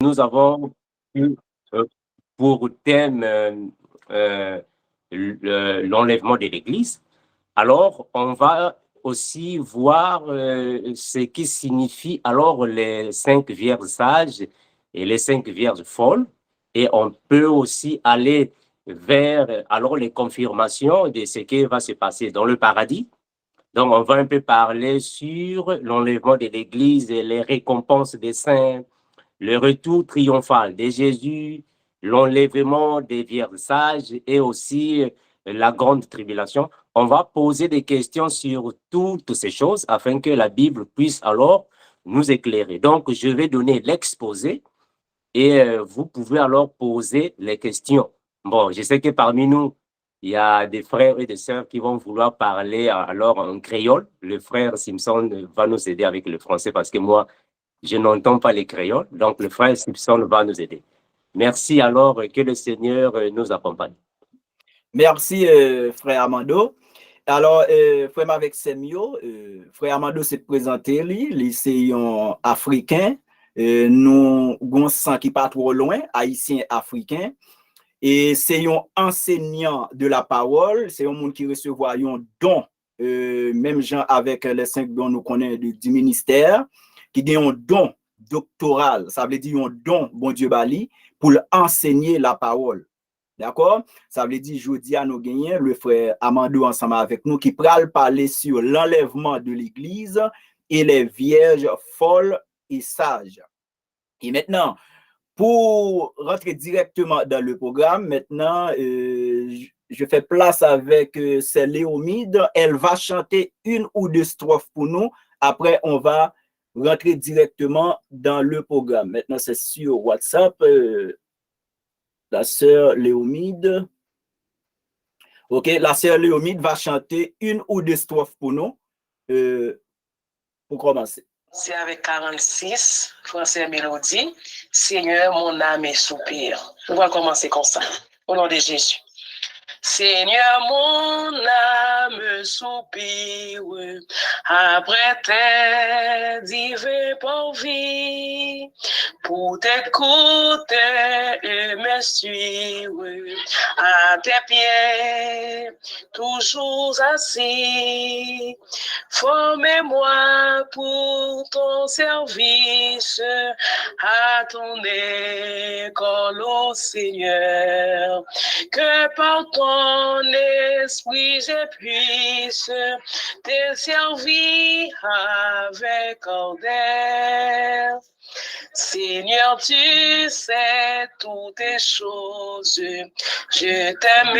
nous avons eu pour thème l'enlèvement de l'Église. Alors, on va aussi voir ce qui signifie alors les 5 vierges sages et les 5 vierges folles. Et on peut aussi aller vers alors les confirmations de ce qui va se passer dans le paradis. Donc, on va un peu parler sur l'enlèvement de l'Église et les récompenses des saints, le retour triomphal de Jésus, l'enlèvement des vierges sages et aussi la grande tribulation. On va poser des questions sur toutes ces choses afin que la Bible puisse alors nous éclairer. Donc, je vais donner l'exposé et vous pouvez alors poser les questions. Bon, je sais que parmi nous, il y a des frères et des sœurs qui vont vouloir parler alors en créole. Le frère Simpson va nous aider avec le français parce que moi, je n'entends pas les créoles, donc le frère Simpson va nous aider. Merci alors, que le Seigneur nous accompagne. Merci, frère Amando. Alors, frère avec Semio, frère Amando s'est présenté, lui, c'est un Africain, nous avons un qui pas trop loin, haïtien africain, et c'est un enseignant de la parole, c'est un monde qui recevoir un don, même gens avec les 5 dons nous connaissons du ministère, qui a un don doctoral, ça veut dire un don, bon Dieu bali, pour enseigner la parole. D'accord? Ça veut dire, jeudi à nous gagner, le frère Amando ensemble avec nous, qui pral parler sur l'enlèvement de l'Église et les vierges folles et sages. Et maintenant, pour rentrer directement dans le programme, maintenant, je fais place avec Léomide. Elle va chanter 1 ou 2 strophes pour nous. Après, on va rentrer directement dans le programme. Maintenant, c'est sur WhatsApp. La sœur Léomide. Ok, la sœur Léomide va chanter 1 ou 2 strophes pour nous, pour commencer. C'est avec 46, français mélodie. Seigneur, mon âme est soupir. On va commencer comme ça, au nom de Jésus. Seigneur, mon âme soupire après tes divins porvies, pour t'écouter et me suivre à tes pieds, toujours assis. Formez-moi pour ton service, à ton école, ô Seigneur, que par ton esprit je puisse te servir avec ardeur. Seigneur, tu sais toutes les choses, je t'aime,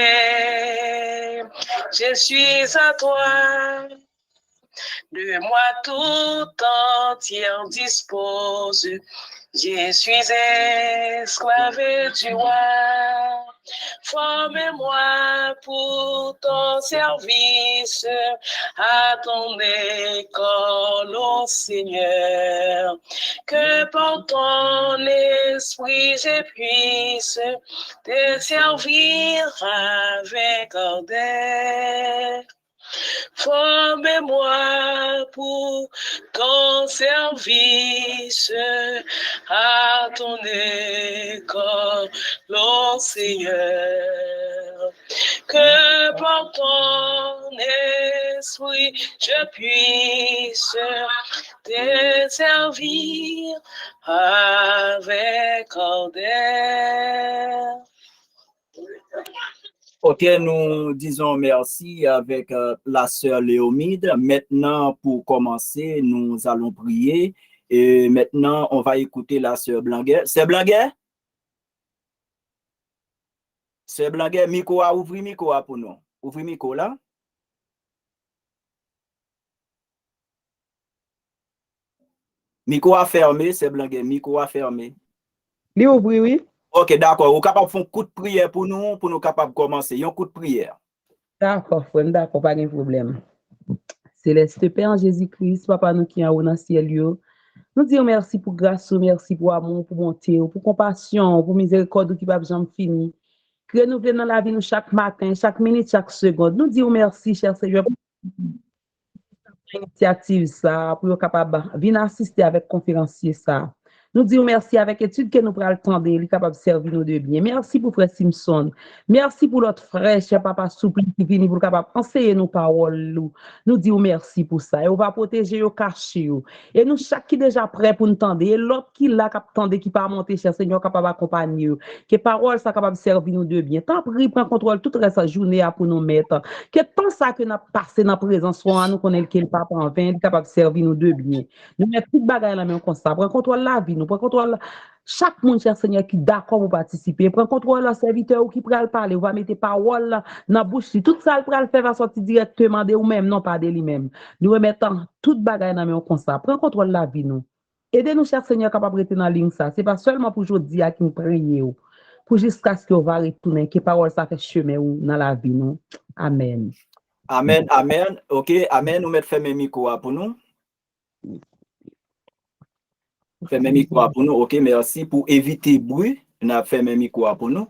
je suis à toi. De moi tout entière dispose, je suis esclave du roi. Forme-moi pour ton service, à ton école, ô Seigneur, que par ton esprit je puisse te servir avec ardeur. Forme-moi pour ton service, à ton école, ô Seigneur, que par ton esprit je puisse te servir avec ardeur. Ok, nous disons merci avec la sœur Léomide. Maintenant, pour commencer, nous allons prier. Et maintenant, on va écouter la sœur Blanguet. Sœur Blanguet? Sœur Blanguet, micro, ouvrez micro pour nous. Ouvrez micro là. Micro à fermer, sœur Blanguet, micro à fermer. Li ouvri, oui. Ok, d'accord. Vous êtes capable de faire un coup de prière pour nous capables de commencer. Un coup de prière. D'accord, frère, d'accord, pas de problème. Céleste Père en Jésus-Christ, Papa nous qui en haut dans le ciel, nous disons merci pour grâce, merci pour amour, pour bonté, pour compassion, pour miséricorde qui va jamais finir. Que nous venons dans la vie nous chaque matin, chaque minute, chaque seconde. Nous disons merci, cher Seigneur, pour l'initiative ça, pour être capable de venir assister avec conférencier ça. Nous disons merci avec étude que nous prenons le temps de capable de servir nous de bien. Merci pour frère Simpson. Merci pour notre frère, cher papa Soupli, qui vient pour capable enseigner nos paroles. Nous disons merci pour ça. Et on va protéger au cacher. Et nous, chaque qui est déjà prêt pour nous tendre. Et l'autre qui l'a capable qui pas monter, cher Seigneur, capable d'accompagner. Que parole ça capable de servir nous de bien. Tant pis, prends contrôle toute la journée pour nous mettre. Que tant ça que nous passé dans la présence, soit nous connaissons que le papa en vain, capable de servir nous de bien. Nous mettons toute bagaille la même constat. Prends contrôle la vie, nous prends contrôle chaque monde, cher Seigneur, qui est d'accord pour participer. Prends contrôle le serviteur qui prend le parler. On va mettre parole dans la bouche. Tout ça, il le faire va sortir directement de vous-même, non pas de lui-même. Nous remettons toute bagaille dans le même constat. Prends contrôle la vie, nous. Aidez-nous, cher Seigneur, capable de rester dans la ligne ça. Ce n'est pas seulement pour aujourd'hui à qui nous prions, pour jusqu'à ce qu'on va retourner, que parole ça fait chemin dans la vie, nous. Amen. Amen, amen. OK, amen. Nous mettons fermer micro pour nous. Fermer micro pour nous. OK, merci. Pour éviter bruit, nous avons fermé micro pour nous.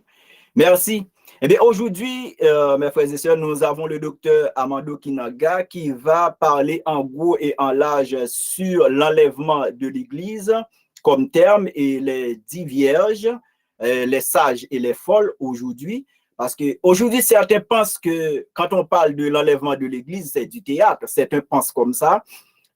Merci. Eh bien, aujourd'hui, mes frères et sœurs, nous avons le docteur Amando Kinaga qui va parler en gros et en large sur l'enlèvement de l'Église comme terme et les 10 vierges, les sages et les folles aujourd'hui. Parce qu'aujourd'hui, certains pensent que quand on parle de l'enlèvement de l'Église, c'est du théâtre. Certains pensent comme ça.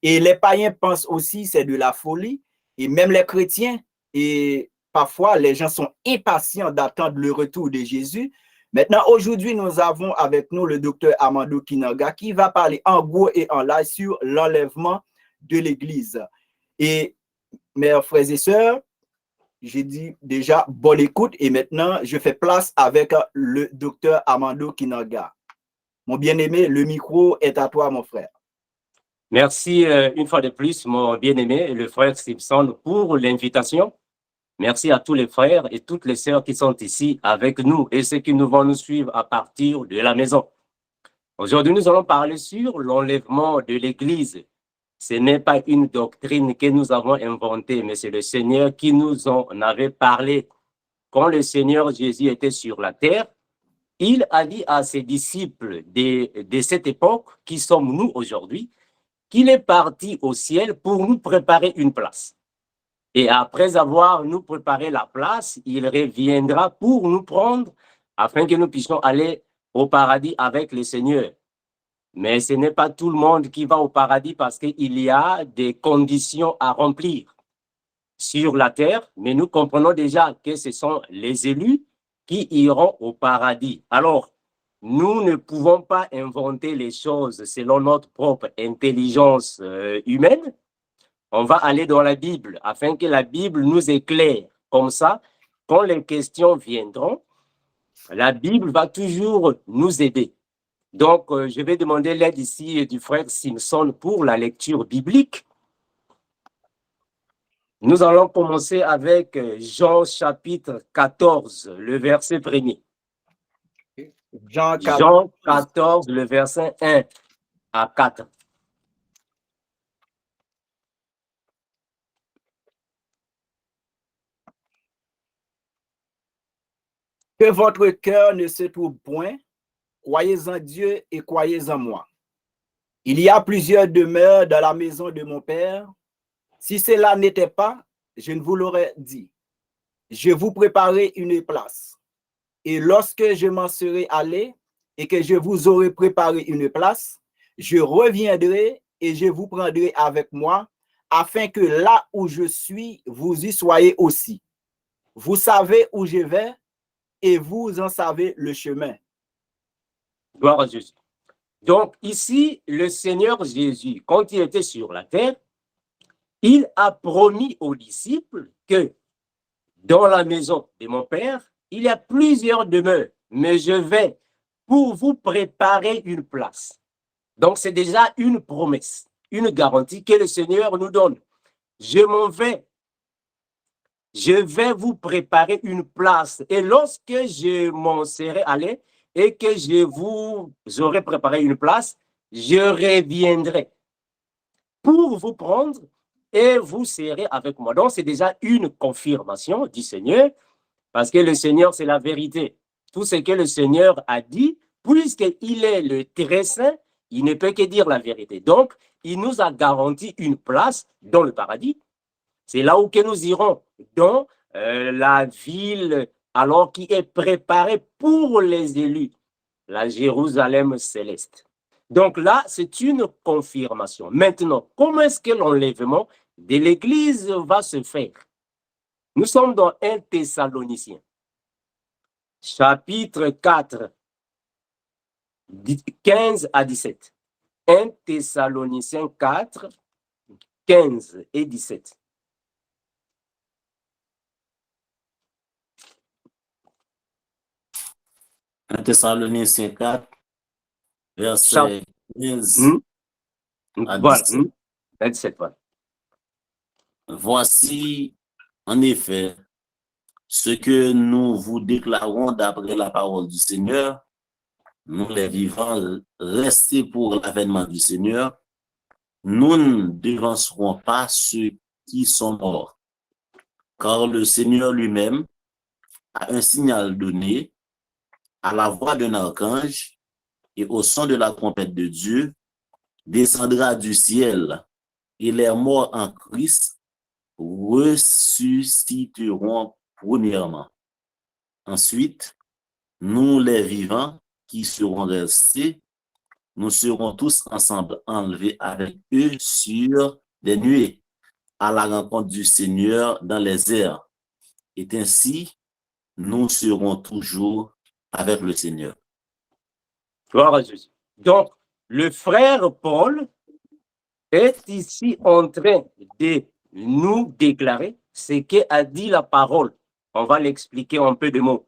Et les païens pensent aussi c'est de la folie. Et même les chrétiens, et parfois les gens sont impatients d'attendre le retour de Jésus. Maintenant, aujourd'hui, nous avons avec nous le docteur Amando Kinaga qui va parler en gros et en large sur l'enlèvement de l'Église. Et mes frères et sœurs, j'ai dit déjà bonne écoute et maintenant je fais place avec le docteur Amando Kinaga. Mon bien-aimé, le micro est à toi, mon frère. Merci une fois de plus, mon bien-aimé, le frère Simpson, pour l'invitation. Merci à tous les frères et toutes les sœurs qui sont ici avec nous et ceux qui nous vont nous suivre à partir de la maison. Aujourd'hui, nous allons parler sur l'enlèvement de l'Église. Ce n'est pas une doctrine que nous avons inventée, mais c'est le Seigneur qui nous en avait parlé. Quand le Seigneur Jésus était sur la terre, il a dit à ses disciples de cette époque, qui sommes nous aujourd'hui, qu'il est parti au ciel pour nous préparer une place. Et après avoir nous préparé la place, il reviendra pour nous prendre afin que nous puissions aller au paradis avec le Seigneur. Mais ce n'est pas tout le monde qui va au paradis parce qu'il y a des conditions à remplir sur la terre, mais nous comprenons déjà que ce sont les élus qui iront au paradis. Alors, nous ne pouvons pas inventer les choses selon notre propre intelligence humaine. On va aller dans la Bible afin que la Bible nous éclaire. Comme ça, quand les questions viendront, la Bible va toujours nous aider. Donc, je vais demander l'aide ici du frère Simpson pour la lecture biblique. Nous allons commencer avec Jean chapitre 14, le verset 1er. Jean 14, le verset 1 à 4. Que votre cœur ne se trouble point, croyez en Dieu et croyez en moi. Il y a plusieurs demeures dans la maison de mon Père. Si cela n'était pas, je ne vous l'aurais dit. Je vous préparerai une place. Et lorsque je m'en serai allé et que je vous aurai préparé une place, je reviendrai et je vous prendrai avec moi, afin que là où je suis, vous y soyez aussi. Vous savez où je vais et vous en savez le chemin. Gloire à Jésus. Donc ici, le Seigneur Jésus, quand il était sur la terre, il a promis aux disciples que dans la maison de mon Père, il y a plusieurs demeures, mais je vais pour vous préparer une place. Donc c'est déjà une promesse, une garantie que le Seigneur nous donne. Je m'en vais. Je vais vous préparer une place. Et lorsque je m'en serai allé et que je vous aurai préparé une place, je reviendrai pour vous prendre et vous serez avec moi. Donc, c'est déjà une confirmation du Seigneur, parce que le Seigneur, c'est la vérité. Tout ce que le Seigneur a dit, puisqu'il est le très saint, il ne peut que dire la vérité. Donc, il nous a garanti une place dans le paradis. C'est là où que nous irons, dans la ville alors qui est préparée pour les élus, la Jérusalem céleste. Donc là, c'est une confirmation. Maintenant, comment est-ce que l'enlèvement de l'Église va se faire? Nous sommes dans 1 Thessaloniciens, chapitre 4, 15 à 17. 1 Thessaloniciens 4, 15 et 17. Un Thessaloniciens 4, verset 15 à Voilà. 17. 17, voilà. Voici, en effet, ce que nous vous déclarons d'après la parole du Seigneur, nous les vivants, restés pour l'avènement du Seigneur, nous ne devancerons pas ceux qui sont morts, car le Seigneur lui-même a un signal donné à la voix d'un archange et au son de la trompette de Dieu, descendra du ciel et les morts en Christ ressusciteront premièrement. Ensuite, nous les vivants qui seront restés, nous serons tous ensemble enlevés avec eux sur des nuées à la rencontre du Seigneur dans les airs. Et ainsi, nous serons toujours avec le Seigneur. Gloire à Jésus. Donc, le frère Paul est ici en train de nous déclarer ce qu'a dit la parole. On va l'expliquer en peu de mots.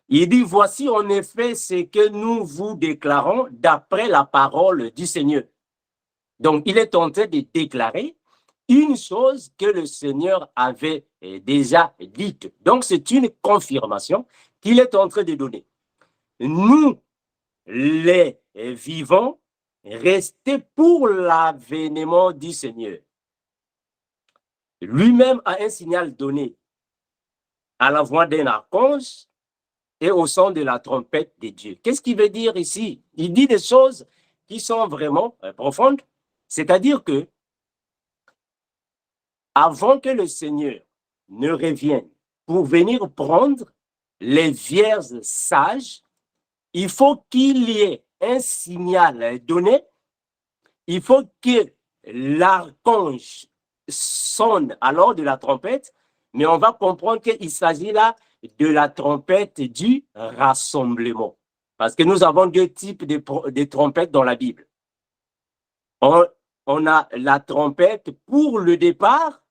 Il dit, voici en effet ce que nous vous déclarons d'après la parole du Seigneur. Donc, il est en train de déclarer une chose que le Seigneur avait déjà dite. Donc, c'est une confirmation qu'il est en train de donner. Nous, les vivants, restés pour l'avènement du Seigneur. Lui-même a un signal donné à la voix d'un archange et au son de la trompette de Dieu. Qu'est-ce qu'il veut dire ici? Il dit des choses qui sont vraiment profondes, c'est-à-dire que avant que le Seigneur ne revienne pour venir prendre les vierges sages, il faut qu'il y ait un signal donné, il faut que l'archange sonne alors de la trompette, mais on va comprendre qu'il s'agit là de la trompette du rassemblement. Parce que nous avons deux types de trompettes dans la Bible. On a la trompette pour le départ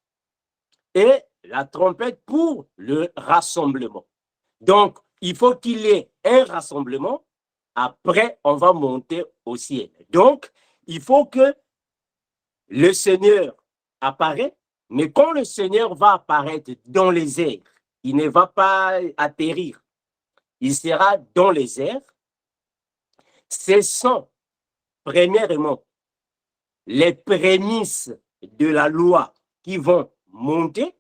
et la trompette pour le rassemblement. Donc, il faut qu'il y ait un rassemblement. Après, on va monter au ciel. Donc, il faut que le Seigneur apparaisse, mais quand le Seigneur va apparaître dans les airs, il ne va pas atterrir. Il sera dans les airs. Ce sont, premièrement, les prémices de la loi qui vont monter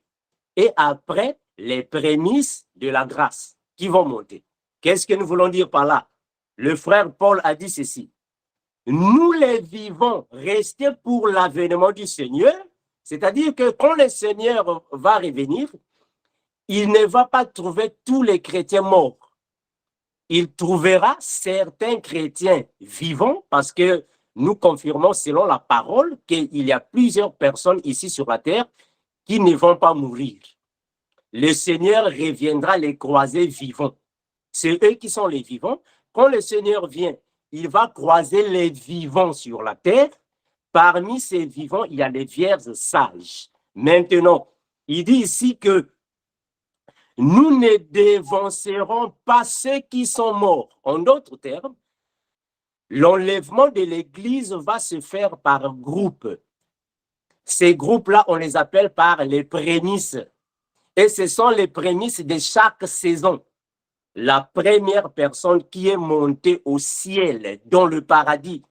et après, les prémices de la grâce qui vont monter. Qu'est-ce que nous voulons dire par là? Le frère Paul a dit ceci. Nous les vivants, restés pour l'avènement du Seigneur, c'est-à-dire que quand le Seigneur va revenir, il ne va pas trouver tous les chrétiens morts. Il trouvera certains chrétiens vivants parce que nous confirmons selon la parole qu'il y a plusieurs personnes ici sur la terre qui ne vont pas mourir. Le Seigneur reviendra les croiser vivants. C'est eux qui sont les vivants. Quand le Seigneur vient, il va croiser les vivants sur la terre. Parmi ces vivants, il y a les vierges sages. Maintenant, il dit ici que nous ne dévancerons pas ceux qui sont morts. En d'autres termes, l'enlèvement de l'Église va se faire par groupe. Ces groupes-là, on les appelle par les prémices. Et ce sont les prémices de chaque saison. La première personne qui est montée au ciel, dans le paradis,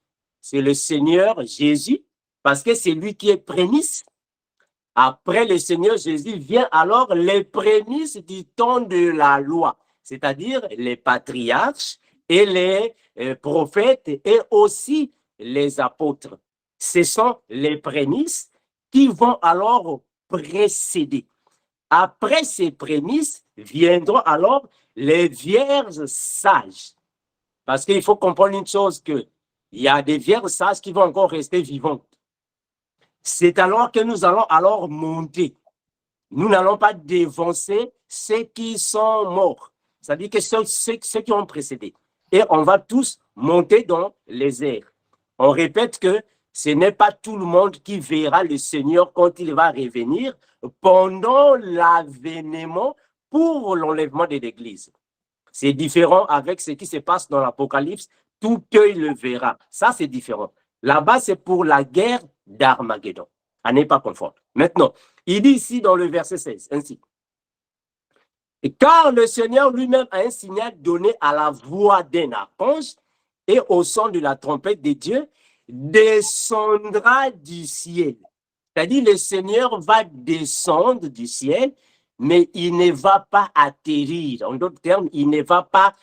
c'est le Seigneur Jésus, parce que c'est lui qui est prémisse. Après le Seigneur Jésus vient alors les prémices du temps de la loi, c'est-à-dire les patriarches et les prophètes et aussi les apôtres. Ce sont les prémices qui vont alors précéder. Après ces prémices viendront alors les vierges sages. Parce qu'il faut comprendre une chose, qu'il y a des vierges sages qui vont encore rester vivantes. C'est alors que nous allons alors monter. Nous n'allons pas dévancer ceux qui sont morts. C'est-à-dire que ceux qui ont précédé. Et on va tous monter dans les airs. On répète que ce n'est pas tout le monde qui verra le Seigneur quand il va revenir pendant l'avènement pour l'enlèvement de l'Église. C'est différent avec ce qui se passe dans l'Apocalypse. Tout œil le verra. Ça, c'est différent. Là-bas, c'est pour la guerre d'Armageddon. À ne pas confondre. Maintenant, il dit ici dans le verset 16, ainsi. Car le Seigneur lui-même a un signal donné à la voix d'un archange et au son de la trompette de Dieu, descendra du ciel. C'est-à-dire, le Seigneur va descendre du ciel, mais il ne va pas atterrir. En d'autres termes, il ne va pas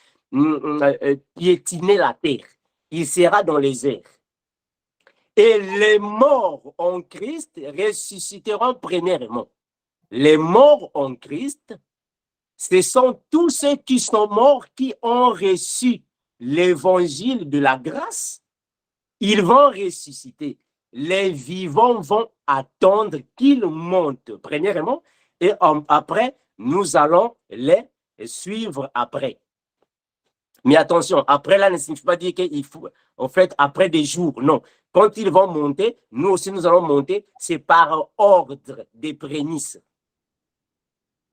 piétiner la terre. Il sera dans les airs. Et les morts en Christ ressusciteront premièrement. Les morts en Christ, ce sont tous ceux qui sont morts, qui ont reçu l'évangile de la grâce. Ils vont ressusciter. Les vivants vont attendre qu'ils montent premièrement, et après, nous allons les suivre après. Mais attention, après là ne signifie pas dire qu'il faut, en fait, après des jours, non. Quand ils vont monter, nous aussi nous allons monter, c'est par ordre des prémices.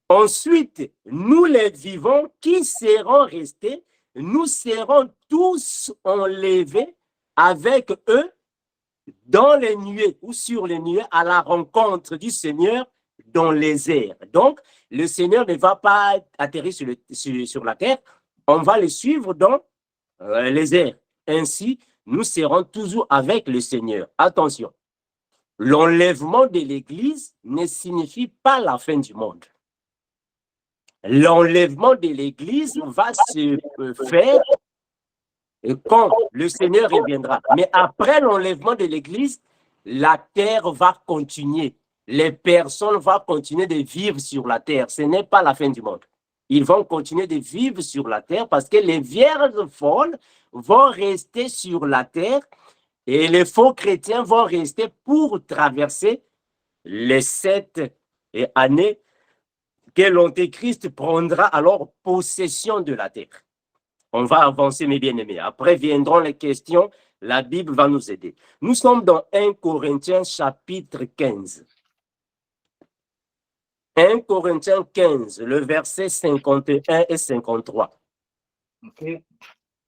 Ensuite, nous les vivants qui seront restés, nous serons tous enlevés avec eux dans les nuées ou sur les nuées à la rencontre du Seigneur dans les airs. Donc, le Seigneur ne va pas atterrir sur la terre, on va le suivre dans les airs. Ainsi, nous serons toujours avec le Seigneur. Attention, l'enlèvement de l'Église ne signifie pas la fin du monde. L'enlèvement de l'Église va se faire quand le Seigneur reviendra. Mais après l'enlèvement de l'Église, la terre va continuer. Les personnes vont continuer de vivre sur la terre. Ce n'est pas la fin du monde. Ils vont continuer de vivre sur la terre parce que les vierges folles vont rester sur la terre et les faux chrétiens vont rester pour traverser les 7 années que l'Antéchrist prendra alors possession de la terre. On va avancer, mes bien-aimés. Après viendront les questions. La Bible va nous aider. Nous sommes dans 1 Corinthiens chapitre 15. 1 Corinthiens 15, le verset 51 et 53. Okay.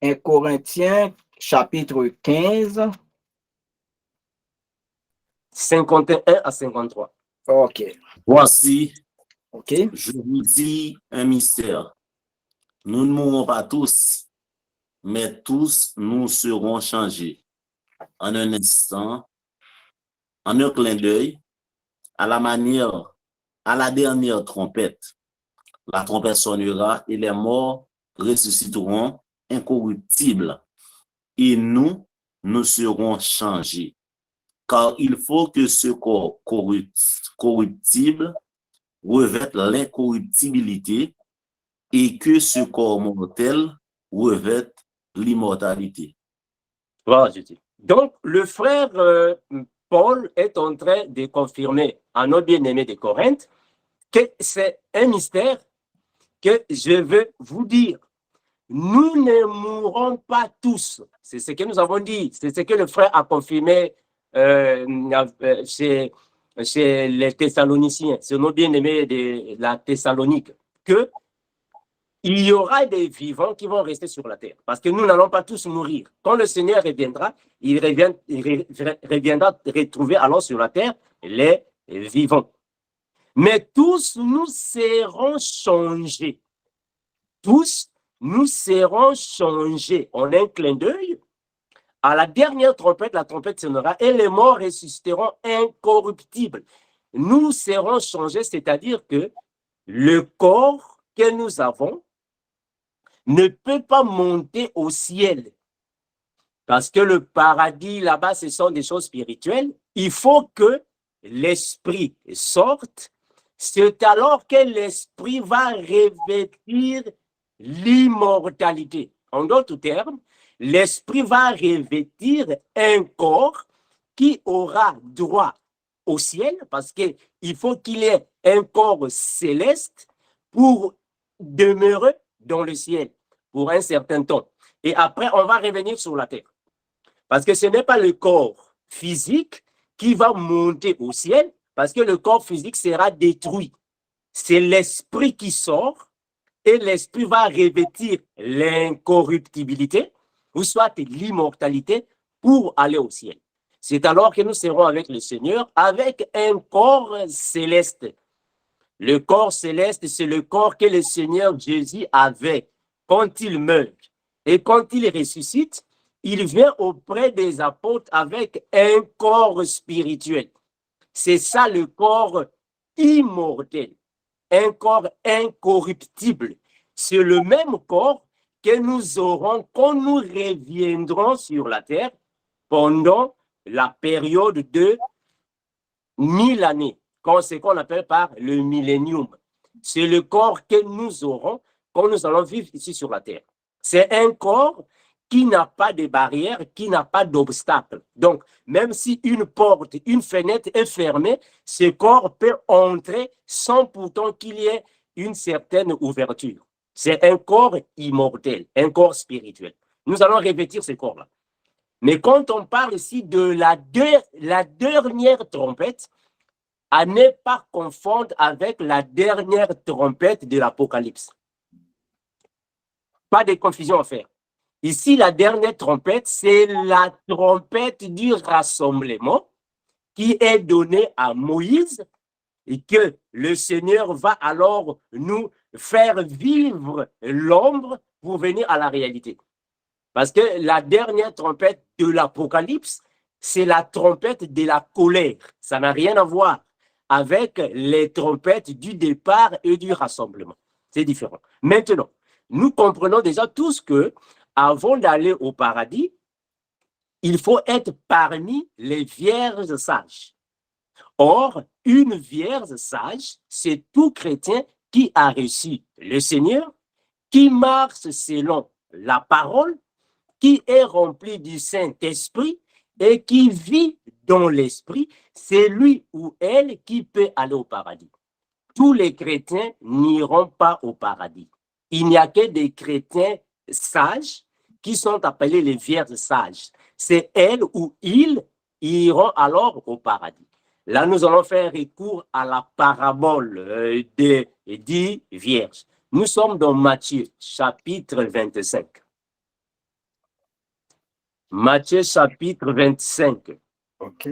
1 Corinthiens chapitre 15. 51 à 53. OK. Voici, OK. je vous dis un mystère. Nous ne mourrons pas tous, mais tous nous serons changés en un instant, en un clin d'œil, à la dernière trompette. La trompette sonnera et les morts ressusciteront incorruptibles et nous serons changés. Car il faut que ce corps corruptible revête l'incorruptibilité et que ce corps mortel revête l'immortalité. Voilà, je dis. Donc, le frère Paul est en train de confirmer à nos bien-aimés de Corinthe que c'est un mystère que je veux vous dire. Nous ne mourrons pas tous. C'est ce que nous avons dit. C'est ce que le frère a confirmé chez les Thessaloniciens, c'est nos bien-aimés de la Thessalonique, que il y aura des vivants qui vont rester sur la terre, parce que nous n'allons pas tous mourir. Quand le Seigneur reviendra, il reviendra retrouver alors sur la terre les vivants. Mais tous nous serons changés. Tous nous serons changés en un clin d'œil. À la dernière trompette, la trompette sonnera et les morts ressusciteront incorruptibles. Nous serons changés, c'est-à-dire que le corps que nous avons ne peut pas monter au ciel. Parce que le paradis, là-bas, ce sont des choses spirituelles. Il faut que l'esprit sorte, c'est alors que l'esprit va revêtir l'immortalité. En d'autres termes, l'esprit va revêtir un corps qui aura droit au ciel, parce qu'il faut qu'il ait un corps céleste pour demeurer dans le ciel pour un certain temps. Et après, on va revenir sur la terre. Parce que ce n'est pas le corps physique qui va monter au ciel, parce que le corps physique sera détruit. C'est l'esprit qui sort, et l'esprit va revêtir l'incorruptibilité, ou soit l'immortalité, pour aller au ciel. C'est alors que nous serons avec le Seigneur, avec un corps céleste. Le corps céleste, c'est le corps que le Seigneur Jésus avait quand il meurt. Et quand il ressuscite, il vient auprès des apôtres avec un corps spirituel. C'est ça le corps immortel, un corps incorruptible. C'est le même corps que nous aurons quand nous reviendrons sur la terre pendant la période de 1000 années, ce qu'on appelle par le millénium. C'est le corps que nous aurons quand nous allons vivre ici sur la terre. C'est un corps qui n'a pas de barrière, qui n'a pas d'obstacle. Donc, même si une porte, une fenêtre est fermée, ce corps peut entrer sans pourtant qu'il y ait une certaine ouverture. C'est un corps immortel, un corps spirituel. Nous allons revêtir ce corps-là. Mais quand on parle ici de la dernière trompette, à ne pas confondre avec la dernière trompette de l'Apocalypse. Pas de confusion à faire. Ici, la dernière trompette, c'est la trompette du rassemblement qui est donnée à Moïse et que le Seigneur va alors nous faire vivre l'ombre pour venir à la réalité. Parce que la dernière trompette de l'Apocalypse, c'est la trompette de la colère. Ça n'a rien à voir avec les trompettes du départ et du rassemblement. C'est différent. Maintenant, nous comprenons déjà tous que avant d'aller au paradis, il faut être parmi les vierges sages. Or, une vierge sage, c'est tout chrétien qui a reçu le Seigneur, qui marche selon la parole, qui est rempli du Saint-Esprit et qui vit dans l'Esprit. C'est lui ou elle qui peut aller au paradis. Tous les chrétiens n'iront pas au paradis. Il n'y a que des chrétiens sages qui sont appelés les vierges sages. C'est elles ou ils iront alors au paradis. Là, nous allons faire recours à la parabole des 10 vierges. Nous sommes dans Matthieu, chapitre 25. Matthieu, chapitre 25. OK.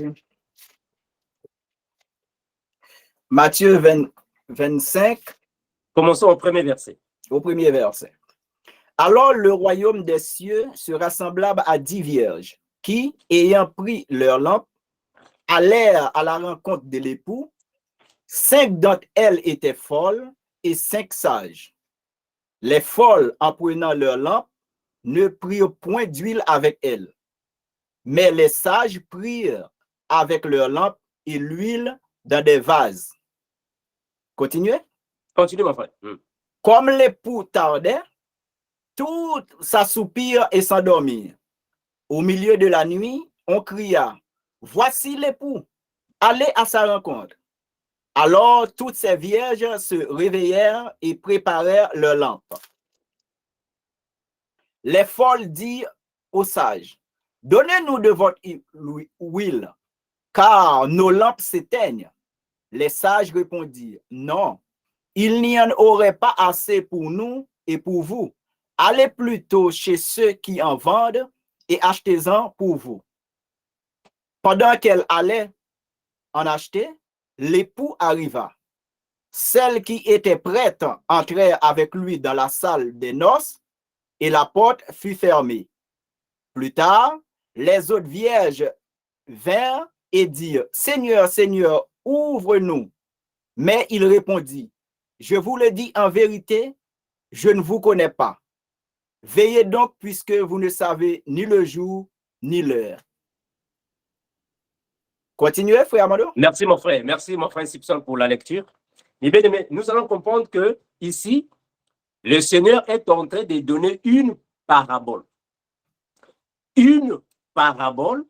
Matthieu 25, Commençons au premier verset. au premier verset. Alors le royaume des cieux sera semblable à 10 vierges qui, ayant pris leur lampe, allèrent à la rencontre de l'époux. 5 d'entre elles étaient folles et 5 sages. Les folles, en prenant leur lampe, ne prirent point d'huile avec elles. Mais les sages prirent avec leur lampe et l'huile dans des vases. Continuez. Continue, mon frère. Comme l'époux tardait, tout s'assoupir et s'endormir. Au milieu de la nuit, on cria, « Voici l'époux, allez à sa rencontre. » Alors toutes ces vierges se réveillèrent et préparèrent leurs lampes. Les folles dirent aux sages, « Donnez-nous de votre huile, car nos lampes s'éteignent. » Les sages répondirent, « Non, il n'y en aurait pas assez pour nous et pour vous. Allez plutôt chez ceux qui en vendent et achetez-en pour vous. » Pendant qu'elle allait en acheter, l'époux arriva. Celles qui étaient prêtes entrèrent avec lui dans la salle des noces et la porte fut fermée. Plus tard, les autres vierges vinrent et dirent, « Seigneur, Seigneur, ouvre-nous. » Mais il répondit, « Je vous le dis en vérité, je ne vous connais pas. Veillez donc puisque vous ne savez ni le jour ni l'heure. » Continuez, frère Amado. Merci mon frère Simpson pour la lecture. Mais bien aimé, nous allons comprendre que ici, le Seigneur est en train de donner une parabole. Une parabole,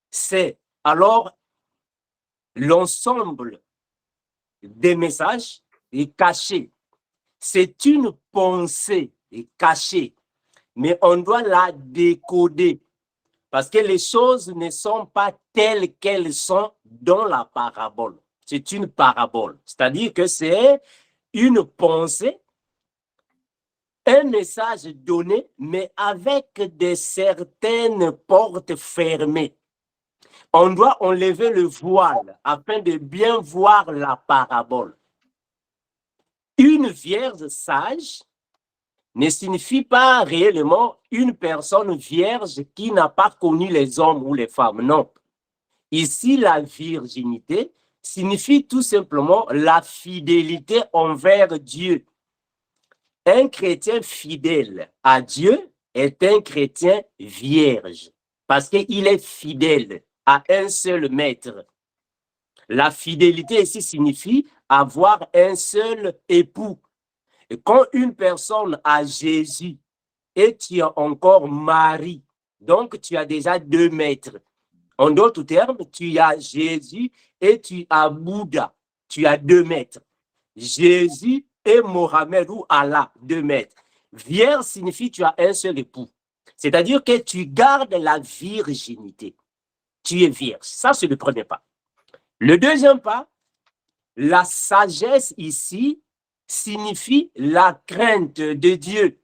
c'est alors l'ensemble des messages cachés. C'est une pensée cachée, mais on doit la décoder parce que les choses ne sont pas telles qu'elles sont dans la parabole. C'est une parabole, c'est-à-dire que c'est une pensée, un message donné, mais avec des certaines portes fermées. On doit enlever le voile afin de bien voir la parabole. Une vierge sage ne signifie pas réellement une personne vierge qui n'a pas connu les hommes ou les femmes, non. Ici, la virginité signifie tout simplement la fidélité envers Dieu. Un chrétien fidèle à Dieu est un chrétien vierge parce qu'il est fidèle à un seul maître. La fidélité ici signifie avoir un seul époux. Et quand une personne a Jésus et tu as encore Marie, donc tu as déjà deux maîtres. En d'autres termes, tu as Jésus et tu as Bouddha. Tu as deux maîtres. Jésus et Mohamed ou Allah, deux maîtres. Vierge signifie tu as un seul époux. C'est-à-dire que tu gardes la virginité. Tu es vierge. Ça, c'est le premier pas. Le deuxième pas, la sagesse ici signifie la crainte de Dieu.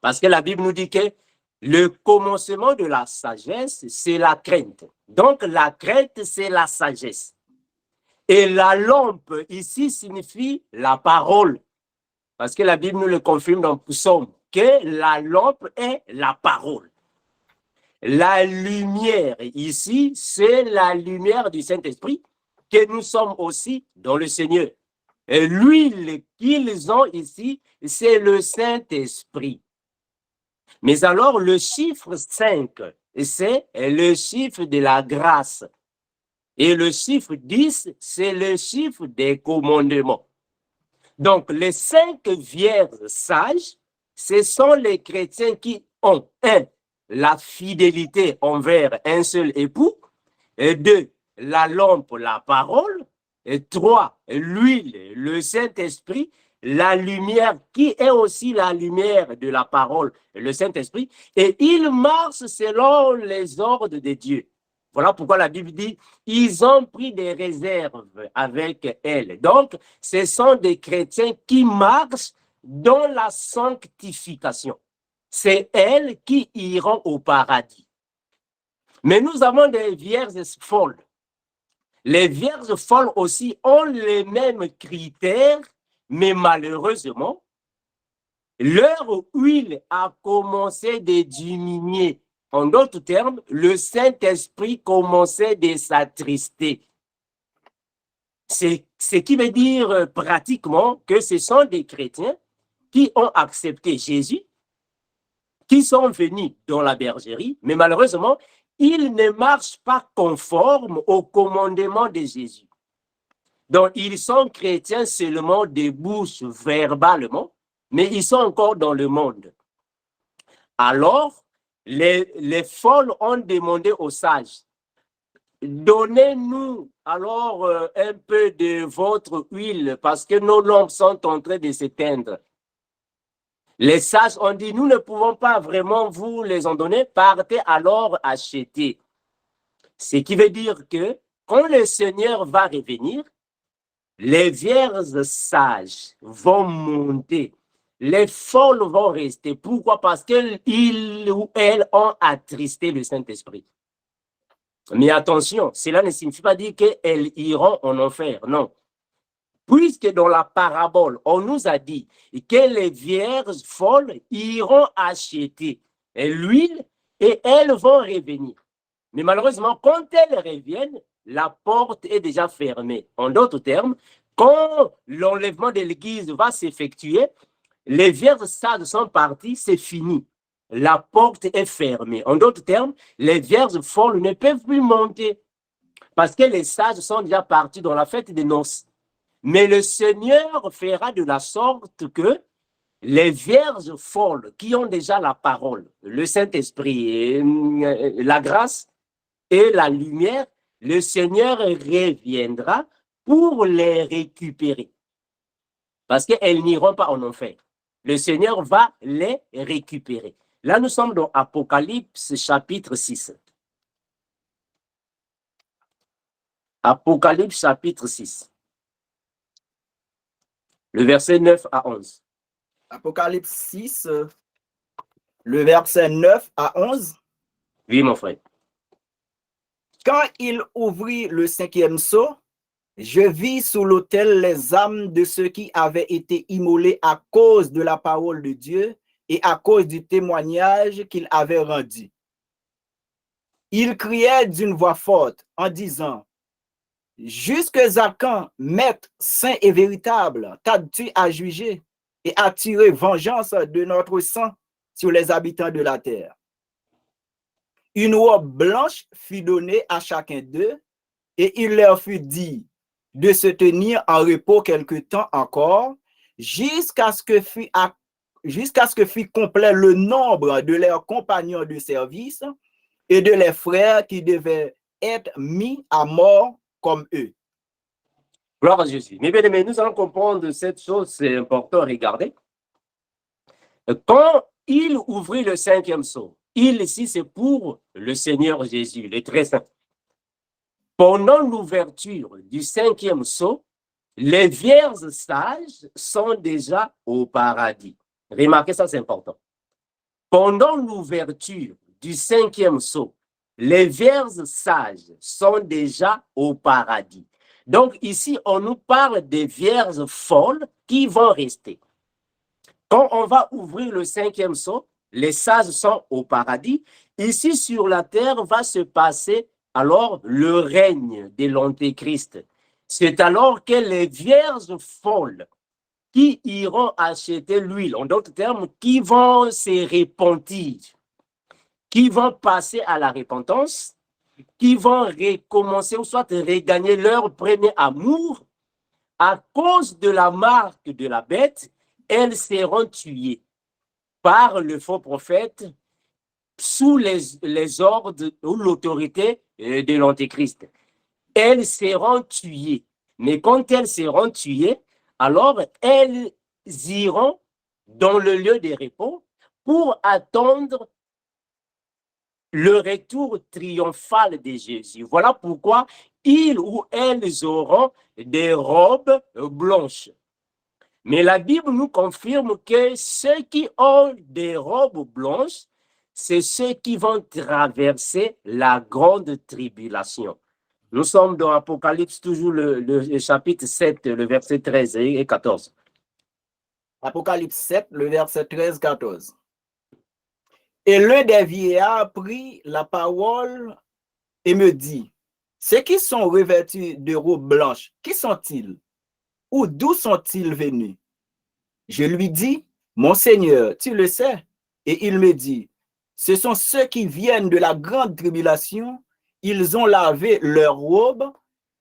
Parce que la Bible nous dit que le commencement de la sagesse, c'est la crainte. Donc, la crainte, c'est la sagesse. Et la lampe ici signifie la parole. Parce que la Bible nous le confirme dans Psaume, que la lampe est la parole. La lumière ici, c'est la lumière du Saint-Esprit, que nous sommes aussi dans le Seigneur. Et l'huile qu'ils ont ici, c'est le Saint-Esprit. Mais alors, le chiffre 5, c'est le chiffre de la grâce. Et le chiffre 10, c'est le chiffre des commandements. Donc, les 5 vierges sages, ce sont les chrétiens qui ont, 1, la fidélité envers un seul époux, et 2, la lampe, la parole, et 3, l'huile, le Saint-Esprit, la lumière qui est aussi la lumière de la parole, le Saint-Esprit, et ils marchent selon les ordres de Dieu. Voilà pourquoi la Bible dit, ils ont pris des réserves avec elle. Donc, ce sont des chrétiens qui marchent dans la sanctification. C'est elles qui iront au paradis. Mais nous avons des vierges folles. Les vierges folles aussi ont les mêmes critères, mais malheureusement, leur huile a commencé de diminuer. En d'autres termes, le Saint-Esprit commençait de s'attrister. C'est ce qui veut dire pratiquement que ce sont des chrétiens qui ont accepté Jésus, qui sont venus dans la bergerie, mais malheureusement, ils ne marchent pas conformes au commandement de Jésus. Donc, ils sont chrétiens seulement de bouche, verbalement, mais ils sont encore dans le monde. Alors, les folles ont demandé aux sages, donnez-nous alors un peu de votre huile parce que nos lampes sont en train de s'éteindre. Les sages ont dit, nous ne pouvons pas vraiment vous les en donner, partez alors acheter. Ce qui veut dire que quand le Seigneur va revenir, les vierges sages vont monter. Les folles vont rester. Pourquoi? Parce qu'ils ou elles ont attristé le Saint-Esprit. Mais attention, cela ne signifie pas dire qu'elles iront en enfer. Non. Puisque dans la parabole, on nous a dit que les vierges folles iront acheter l'huile et elles vont revenir. Mais malheureusement, quand elles reviennent, la porte est déjà fermée. En d'autres termes, quand l'enlèvement de l'église va s'effectuer, les vierges sages sont parties, c'est fini. la porte est fermée. En d'autres termes, les vierges folles ne peuvent plus monter parce que les sages sont déjà partis dans la fête des noces. Mais le Seigneur fera de la sorte que les vierges folles qui ont déjà la parole, le Saint-Esprit, la grâce et la lumière, le Seigneur reviendra pour les récupérer. Parce qu'elles n'iront pas en enfer. Le Seigneur va les récupérer. Là, nous sommes dans Apocalypse chapitre 6. Apocalypse chapitre 6. Le verset 9 à 11. Apocalypse 6, le verset 9 à 11. Oui, mon frère. Quand il ouvrit le 5e sceau, je vis sous l'autel les âmes de ceux qui avaient été immolés à cause de la parole de Dieu et à cause du témoignage qu'il avait rendu. Ils criaient d'une voix forte en disant: jusque à quand, maître saint et véritable, t'as-tu à juger et à tirer vengeance de notre sang sur les habitants de la terre? Une robe blanche fut donnée à chacun d'eux, et il leur fut dit de se tenir en repos quelque temps encore, jusqu'à ce que fût complet le nombre de leurs compagnons de service et de leurs frères qui devaient être mis à mort comme eux. Gloire à Jésus. Mais bien aimés, nous allons comprendre cette chose, c'est important à regarder. Quand il ouvrit le 5e sceau, il ici c'est pour le Seigneur Jésus, le très saint. Pendant l'ouverture du 5e sceau, les vierges sages sont déjà au paradis. Remarquez ça, c'est important. Pendant l'ouverture du 5e sceau, les vierges sages sont déjà au paradis. Donc ici, on nous parle des vierges folles qui vont rester. Quand on va ouvrir le 5e sceau, les sages sont au paradis. Ici, sur la terre, va se passer alors le règne de l'Antéchrist. C'est alors que les vierges folles qui iront acheter l'huile, en d'autres termes, qui vont se repentir, qui vont passer à la repentance, qui vont recommencer ou soit regagner leur premier amour, à cause de la marque de la bête, elles seront tuées par le faux prophète sous les ordres ou l'autorité de l'Antéchrist. Elles seront tuées. Mais quand elles seront tuées, alors elles iront dans le lieu de repos pour attendre le retour triomphal de Jésus. Voilà pourquoi ils ou elles auront des robes blanches. Mais la Bible nous confirme que ceux qui ont des robes blanches, c'est ceux qui vont traverser la grande tribulation. Nous sommes dans Apocalypse, toujours le chapitre 7, le verset 13 et 14. Apocalypse 7, le verset 13-14. Et l'un des vieillards prit la parole et me dit: ceux qui sont revêtus de robes blanches, qui sont-ils? Ou d'où sont-ils venus? Je lui dis: mon Seigneur, tu le sais. Et il me dit: ce sont ceux qui viennent de la grande tribulation. Ils ont lavé leurs robes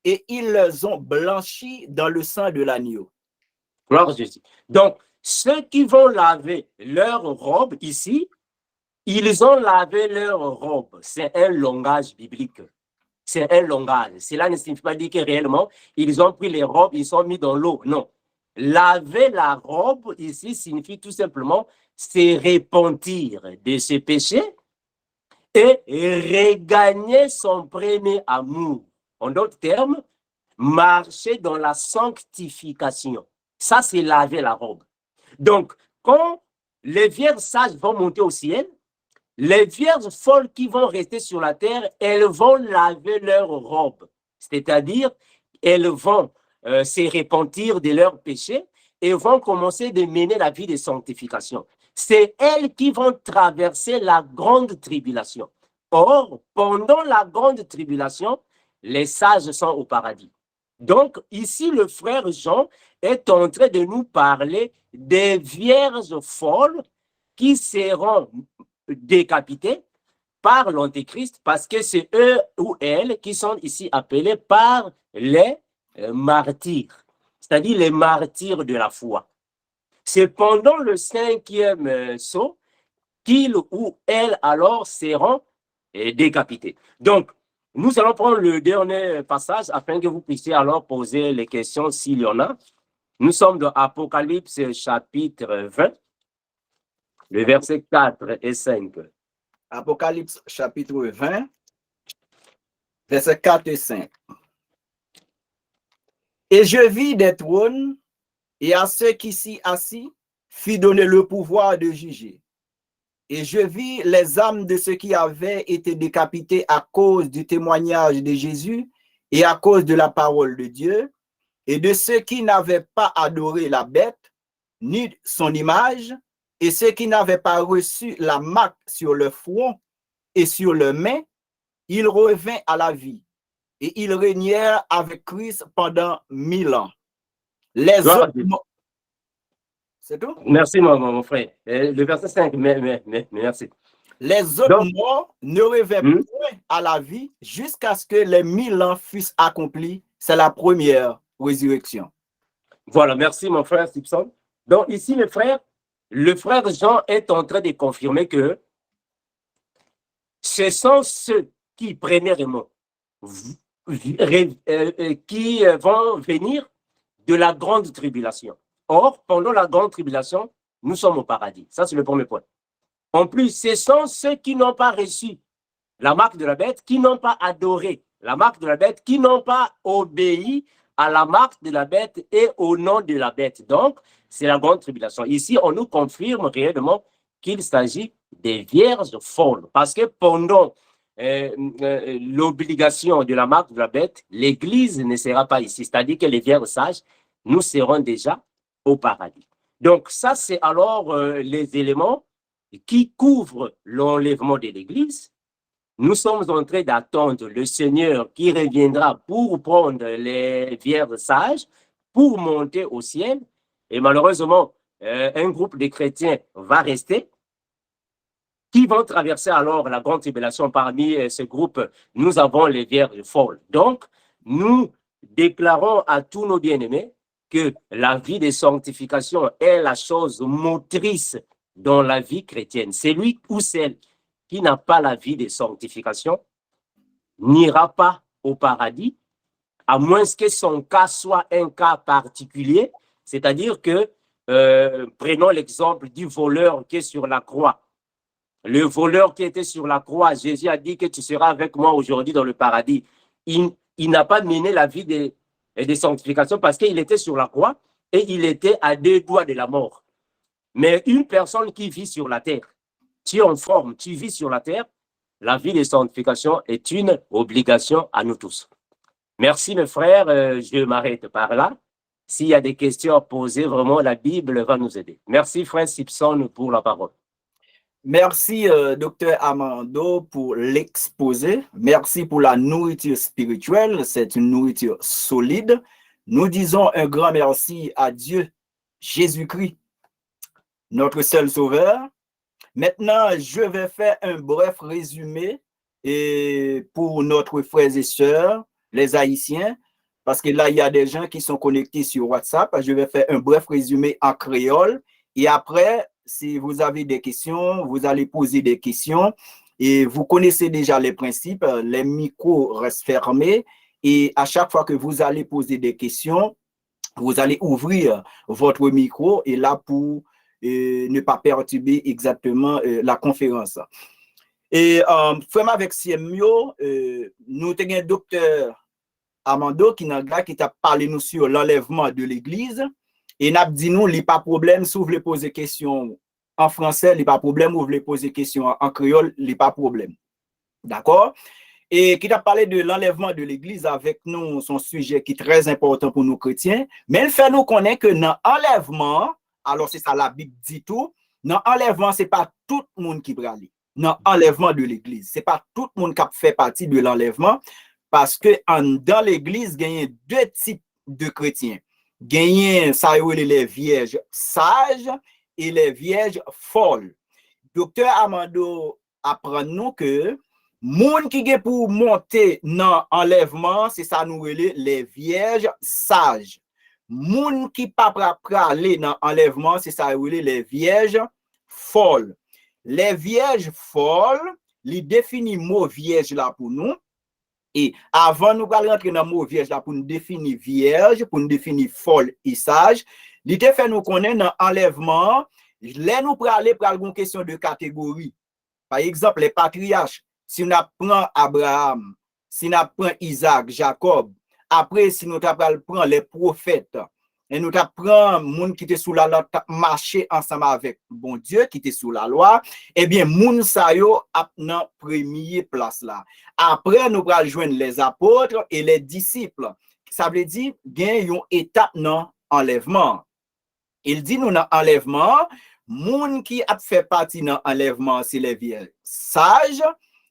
et ils les ont blanchies dans le sang de l'agneau. Gloire à Jésus. Donc, ceux qui vont laver leurs robes ici, ils ont lavé leurs robes. C'est un langage biblique. C'est un langage. Cela ne signifie pas dire que réellement, ils ont pris les robes, ils sont mis dans l'eau. Non. Laver la robe ici signifie tout simplement se repentir de ses péchés et regagner son premier amour. En d'autres termes, marcher dans la sanctification. Ça, c'est laver la robe. Donc, quand les vierges sages vont monter au ciel, les vierges folles qui vont rester sur la terre, elles vont laver leurs robes. C'est-à-dire, elles vont se repentir de leurs péchés et vont commencer de mener la vie de sanctification. C'est elles qui vont traverser la grande tribulation. Or, pendant la grande tribulation, les sages sont au paradis. Donc, ici, le frère Jean est en train de nous parler des vierges folles qui seront décapités par l'Antéchrist parce que c'est eux ou elles qui sont ici appelés par les martyrs, c'est-à-dire les martyrs de la foi. C'est pendant le 5e saut qu'ils ou elles alors seront décapités. Donc, nous allons prendre le dernier passage afin que vous puissiez alors poser les questions s'il y en a. Nous sommes dans Apocalypse chapitre 20, le verset 4 et 5. Apocalypse chapitre 20, verset 4 et 5. Et je vis des trônes, et à ceux qui s'y assis fit donner le pouvoir de juger. Et je vis les âmes de ceux qui avaient été décapités à cause du témoignage de Jésus et à cause de la parole de Dieu, et de ceux qui n'avaient pas adoré la bête, ni son image, et ceux qui n'avaient pas reçu la marque sur le front et sur le main, ils revinrent à la vie. Et ils régnèrent avec Christ pendant 1000 ans. Les autres... C'est tout? Merci, mon frère. Le verset 5, merci. Les autres morts ne revinrent point à la vie jusqu'à ce que les 1000 ans fussent accomplis. C'est la première résurrection. Voilà, merci, mon frère Simpson. Donc, ici, le frère Jean est en train de confirmer que ce sont ceux qui, premièrement, qui vont venir de la grande tribulation. Or, pendant la grande tribulation, nous sommes au paradis. Ça, c'est le premier point. En plus, ce sont ceux qui n'ont pas reçu la marque de la bête, qui n'ont pas adoré la marque de la bête, qui n'ont pas obéi à la marque de la bête et au nom de la bête. Donc, c'est la grande tribulation. Ici, on nous confirme réellement qu'il s'agit des vierges folles. Parce que pendant l'obligation de la marque de la bête, l'Église ne sera pas ici. C'est-à-dire que les vierges sages, nous serons déjà au paradis. Donc, ça, c'est alors les éléments qui couvrent l'enlèvement de l'Église. Nous sommes en train d'attendre le Seigneur qui reviendra pour prendre les vierges sages, pour monter au ciel. Et malheureusement, un groupe de chrétiens va rester, qui vont traverser alors la grande tribulation. Parmi ce groupe, nous avons les vierges folles. Donc, nous déclarons à tous nos bien-aimés que la vie de sanctification est la chose motrice dans la vie chrétienne. C'est lui ou celle qui n'a pas la vie de sanctification n'ira pas au paradis, à moins que son cas soit un cas particulier, c'est-à-dire que, prenons l'exemple du voleur qui est sur la croix. Le voleur qui était sur la croix, Jésus a dit que tu seras avec moi aujourd'hui dans le paradis. Il n'a pas mené la vie de sanctification parce qu'il était sur la croix et il était à 2 doigts de la mort. Mais une personne qui vit sur la terre, tu es en forme, tu vis sur la terre, la vie de sanctification est une obligation à nous tous. Merci mes frères, je m'arrête par là. S'il y a des questions à poser, vraiment la Bible va nous aider. Merci frère Simpson pour la parole. Merci, docteur Amando, pour l'exposé. Merci pour la nourriture spirituelle. C'est une nourriture solide. Nous disons un grand merci à Dieu, Jésus-Christ, notre seul sauveur. Maintenant, je vais faire un bref résumé pour notre frères et sœurs, les Haïtiens, parce que là, il y a des gens qui sont connectés sur WhatsApp. Je vais faire un bref résumé en créole. Et après, si vous avez des questions, vous allez poser des questions. Et vous connaissez déjà les principes. Les micros restent fermés. Et à chaque fois que vous allez poser des questions, vous allez ouvrir votre micro et là pour ne pas perturber exactement la conférence. Et vraiment avec Siemio, nous avons un docteur Amando qui t'a parlé nous sur l'enlèvement de l'Église. Et n'a dit nous, il n'y a pas de problème, si vous voulez poser des questions en français, il n'y a pas de problème, si vous voulez poser des questions en créole, il n'y a pas de problème. D'accord? Et qui t'a parlé de l'enlèvement de l'Église avec nous, son sujet qui est très important pour nous chrétiens, mais il fait nous connaître que dans l'enlèvement, alors c'est ça la Bible dit tout, dans l'enlèvement, ce n'est pas tout le monde qui va aller. Dans l'enlèvement de l'Église, ce n'est pas tout le monde qui fait partie de l'enlèvement, parce que dans l'Église, il y a 2 types de chrétiens. Il y a les vierges sages et les vierges folles. docteur Amando apprend nous que moun qui gen pour monter dans enlèvement, c'est ça nous relè les vierges sages. Moun qui pas praler dans enlèvement, c'est ça relè les vierges folles. Les vierges folles, li définit mot vierge là pour nous. Et avant nous allons rentrer dans le mot vierge là pour nous définir vierge, pour nous définir folle et sage, li te fait nous connaître dans enlèvement, là nous praler pour une question de catégorie. Par exemple, les patriarches, si on apprend Abraham, si on apprend Isaac, Jacob, après si nous apprend les prophètes, et nous apprend moun qui était sous la loi marcher ensemble avec bon Dieu qui était sous la loi, eh bien moun sa yo ap nan premier place là. Après nous allons joindre les apôtres et les disciples. Ça veut dire gen yon étape dans enlèvement. Il dit nous dans enlèvement, moun qui a fait partie dans enlèvement c'est les vierges sages.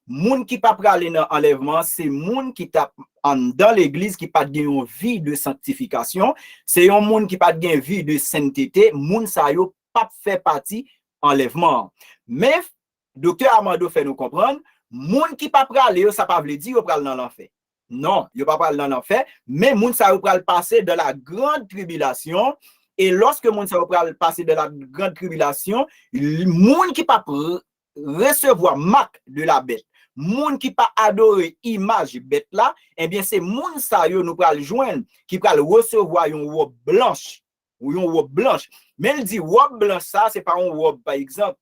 Moun qui pas praler dans enlèvement, c'est moun qui t'a dans l'église qui pas une vie de sanctification, c'est un moun qui pas une vie de sainteté, moun sa yo pas fait partie enlèvement. Mais docteur Amando fait nous comprendre, moun qui pas praler, ça pas veut dire yo pral dans l'enfer. Non, yo pas pral dans l'enfer, mais moun sa yo pral passer de la grande tribulation. Et lorsque moun sa yo pral passer de la grande tribulation, moun qui pas recevoir marque de la bête, moun qui pas adorer image bête là, eh bien c'est moun sa yo nous pral joindre qui pral recevoir une robe blanche ou une robe blanche. Mais il dit robe blanche ça c'est pas une robe par exemple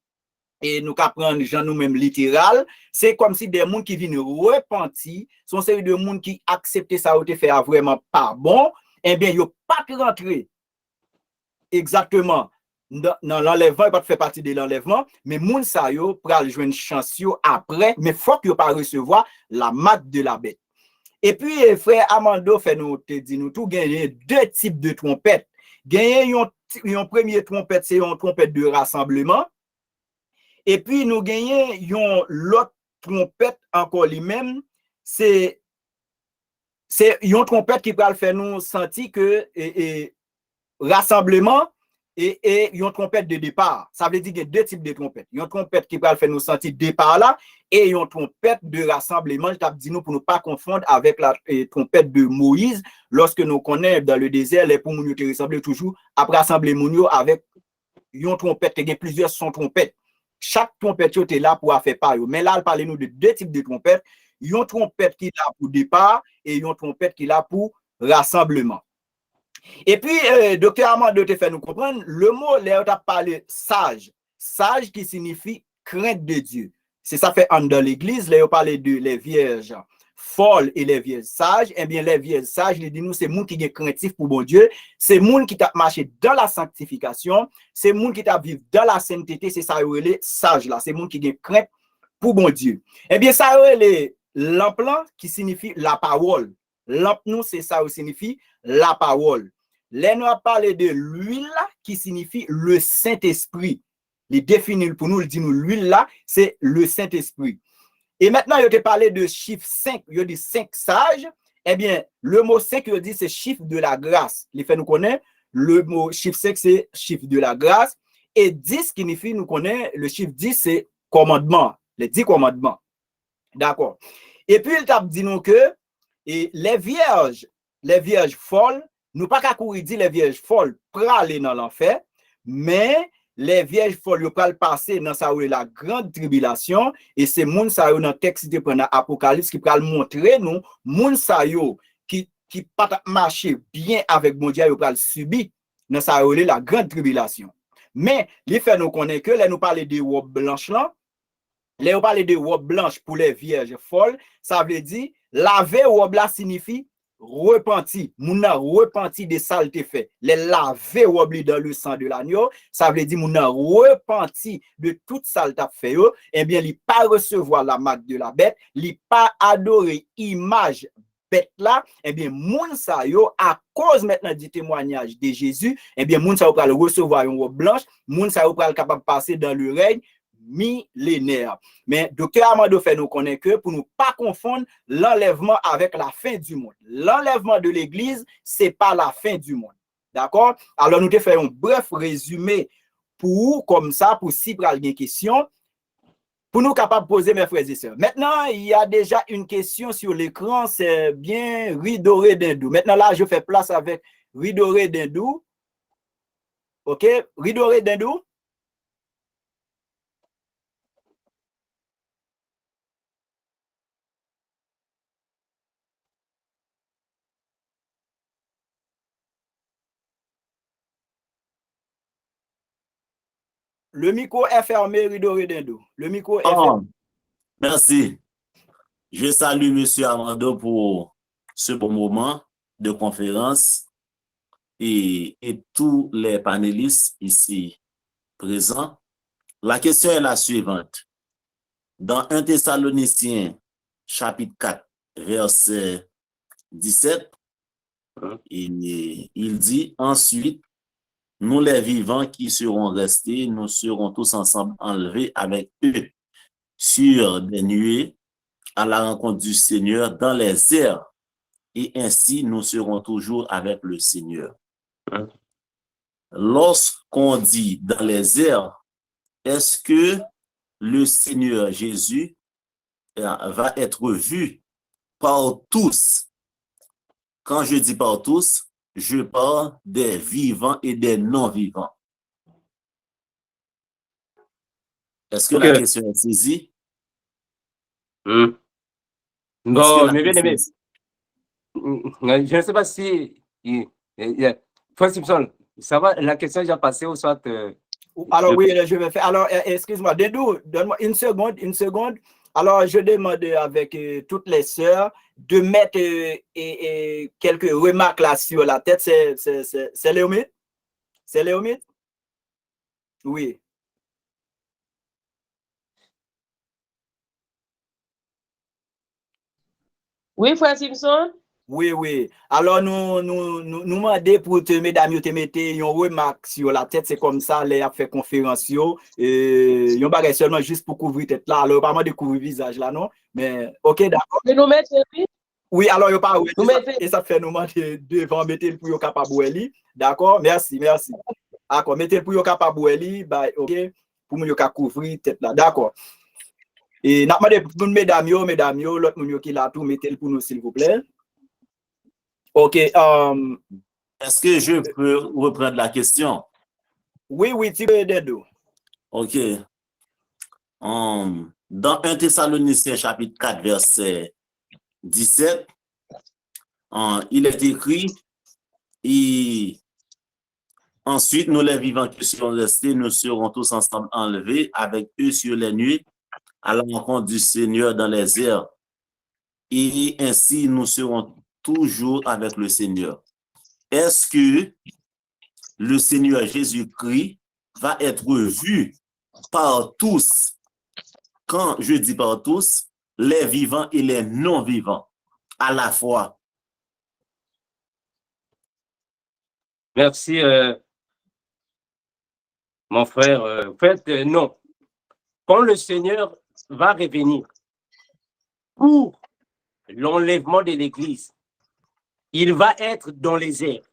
et nous prendre gens nous même littéral, c'est comme si des moun qui viennent repentir, sont série de moun qui accepter ça ou te faire vraiment pas bon, eh bien yo pas rentrer exactement dans l'enlèvement, il pas fait partie de l'enlèvement, mais moun sa yo pral joindre chance yo après, mais faut que yo pas recevoir la marque de la bête. Et puis frère Amando fait nous te dit nous tout gagner deux types de trompettes. Gagner yon premier trompette c'est une trompette de rassemblement. Et puis nous gagner yon l'autre trompette encore lui-même c'est une trompette qui pral faire nous sentir que rassemblement et une trompette de départ. Ça veut dire qu'il y a deux types de trompettes. Une trompette qui va faire nous sentir départ là et une trompette de rassemblement. Je t'ai dit nous pour ne pas confondre avec la trompette de Moïse lorsque nous connaissons dans le désert les pour nous te ressembler toujours après rassembler moun avec une trompette qui a plusieurs sons trompettes. Chaque trompette est là pour faire part. Mais là, parlez nous de deux types de trompettes. Une trompette qui est là pour départ et une trompette qui est là pour rassemblement. Et puis, docteur Amando te fait nous comprendre, le mot, là, on a parlé sage. Sage qui signifie crainte de Dieu. C'est ça fait dans l'église, là, on parle de les vierges folles et les vierges sages. Eh bien, les vierges sages, il dit nous, c'est moun qui est craintif pour bon Dieu. C'est moun qui t'a marché dans la sanctification. C'est moun qui t'a vécu dans la sainteté. C'est ça, les sages là. C'est moun qui est crainte pour bon Dieu. Eh bien, ça, les l'emplant qui signifie la parole. Lampe nous, c'est ça qui signifie la parole. Là, nous a parlé de l'huile qui signifie le Saint-Esprit. Il définit pour nous, il dit nous, l'huile là, c'est le Saint-Esprit. Et maintenant, il a parlé de chiffre 5, il a dit 5 sages. Eh bien, le mot 5, il dit c'est chiffre de la grâce. Il fait nous connaître, le mot chiffre 5, c'est chiffre de la grâce. Et 10 signifie, nous connaît, le chiffre 10, c'est commandement, les 10 commandements. D'accord. Et puis, il t'a dit nous que et les vierges folles, nous pas qu'à courir dire les vierges folles praler dans l'enfer, mais les vierges folles pral passer dans ça la grande tribulation et c'est moun sa yo dans texte de pendant Apocalypse qui pral montrer nous moun sa yo qui pas marcher bien avec bon Dieu yo pral subir dans ça la grande tribulation. Mais les fait nous connaît que là nous parler de robe blanche là, là on parle de robe blanche pour les vierges folles, ça veut dire laver robe là signifie repenti. Moun a repenti de saleté fait. Les laver robe dans le sang de l'agneau, ça veut dire moun a repenti de toute saleté fait yo, eh bien il pas recevoir la marque de la bête, il pas adorer image bête là, eh bien moun sa yo à cause maintenant du témoignage de Jésus, eh bien moun sa yo pral recevoir une robe blanche, moun sa yo pral capable passer dans le règne millénaire. Mais docteur Amando fait nous connaître que pour ne pas confondre l'enlèvement avec la fin du monde. L'enlèvement de l'église, c'est pas la fin du monde. D'accord? Alors nous te faisons un bref résumé pour comme ça, pour si pral gen question. pour nous capables de poser, mes frères et sœurs. Maintenant, il y a déjà une question sur l'écran, c'est bien Ridoré Dindou. Maintenant, là, je fais place avec Ridoré Dindou. OK, Ridoré Dindou. Le micro est fermé, Ridoré Dindou. Le micro est fermé. Merci. Je salue M. Amando pour ce bon moment de conférence et tous les panélistes ici présents. La question est la suivante. Dans 1 Thessaloniciens, chapitre 4, verset 17, il dit, ensuite, nous les vivants qui seront restés, nous serons tous ensemble enlevés avec eux sur des nuées à la rencontre du Seigneur dans les airs, et ainsi nous serons toujours avec le Seigneur. Lorsqu'on dit dans les airs, est-ce que le Seigneur Jésus va être vu par tous? Quand je dis par tous, je parle des vivants et des non-vivants. Est-ce que la question est saisie? Bon, mais bien aimé, je ne sais pas si Frère Simpson, ça va, la question est déjà passée ou soit alors oui, je vais faire. Alors, excuse-moi, Dindou, donne-moi une seconde. Alors, je demande avec toutes les sœurs de mettre quelques remarques là sur la tête. C'est Léomide? C'est Léomide? Oui. Oui, Frère Simpson? Oui. Alors, nous demandons pour te, mesdames, te mettre une remarque sur la tête. C'est comme ça, les a fait conférence. Yon bagay seulement juste pour couvrir tête là. Alors, pas de couvrir visage là, non? Mais, ok, d'accord. Et nous mettons, oui, alors, il n'y a pas et ça fait nous demander devant mettre pour yon capable li. D'accord? Merci. D'accord, mettez pour yon capable li, bah, ok, pour yon capable couvrir tête là. D'accord. Et n'a demandé pour mesdames, l'autre moun qui là tout mettez pour nous s'il vous plaît. OK. Est-ce que je peux reprendre la question? Oui, tu peux Dindou. OK. Dans 1 Thessaloniciens chapitre 4, verset 17, il est écrit, et ensuite nous les vivants qui seront restés, nous serons tous ensemble enlevés avec eux sur les nuées à la rencontre du Seigneur dans les airs. Et ainsi nous serons toujours avec le Seigneur. Est-ce que le Seigneur Jésus-Christ va être vu par tous? Quand je dis par tous, les vivants et les non-vivants à la fois. Merci, mon frère. En fait, non. Quand le Seigneur va revenir pour l'enlèvement de l'Église, il va être dans les airs.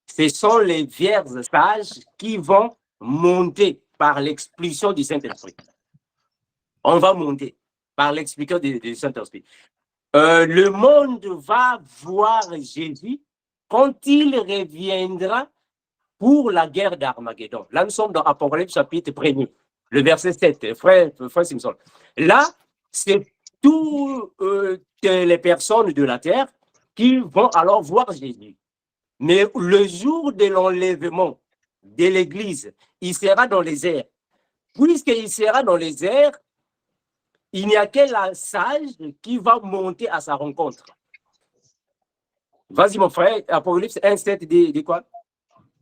Ce sont les vierges sages qui vont monter par l'expulsion du Saint-Esprit. On va monter par l'expulsion du Saint-Esprit. Le monde va voir Jésus quand il reviendra pour la guerre d'Armageddon. Là, nous sommes dans Apocalypse chapitre 1er, le verset 7, frère Simpson. Là, c'est toutes les personnes de la terre qui vont alors voir Jésus. Mais le jour de l'enlèvement de l'Église, il sera dans les airs. Puisqu'il sera dans les airs, il n'y a que la sage qui va monter à sa rencontre. Vas-y, mon frère, Apocalypse 1,7 dit quoi?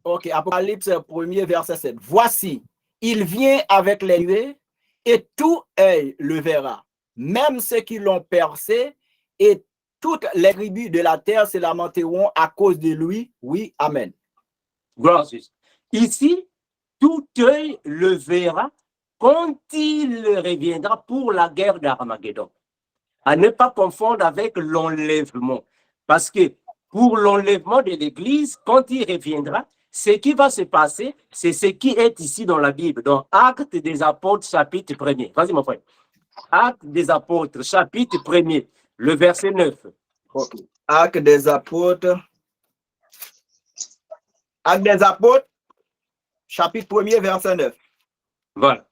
Ok, Apocalypse 1er, verset 7. Voici, il vient avec les nuées et tout œil le verra, même ceux qui l'ont percé, et toutes les tribus de la terre se lamenteront à cause de lui. Oui, amen. Gloire à Jésus. Ici, tout œil le verra quand il reviendra pour la guerre d'Armageddon. À ne pas confondre avec l'enlèvement. Parce que pour l'enlèvement de l'Église, quand il reviendra, ce qui va se passer, c'est ce qui est ici dans la Bible, dans Actes des Apôtres, chapitre 1er. Vas-y, mon frère. Actes des Apôtres, chapitre 1er, le verset 9. Ok. Actes des Apôtres. Actes des Apôtres, chapitre 1er, verset 9. Voilà.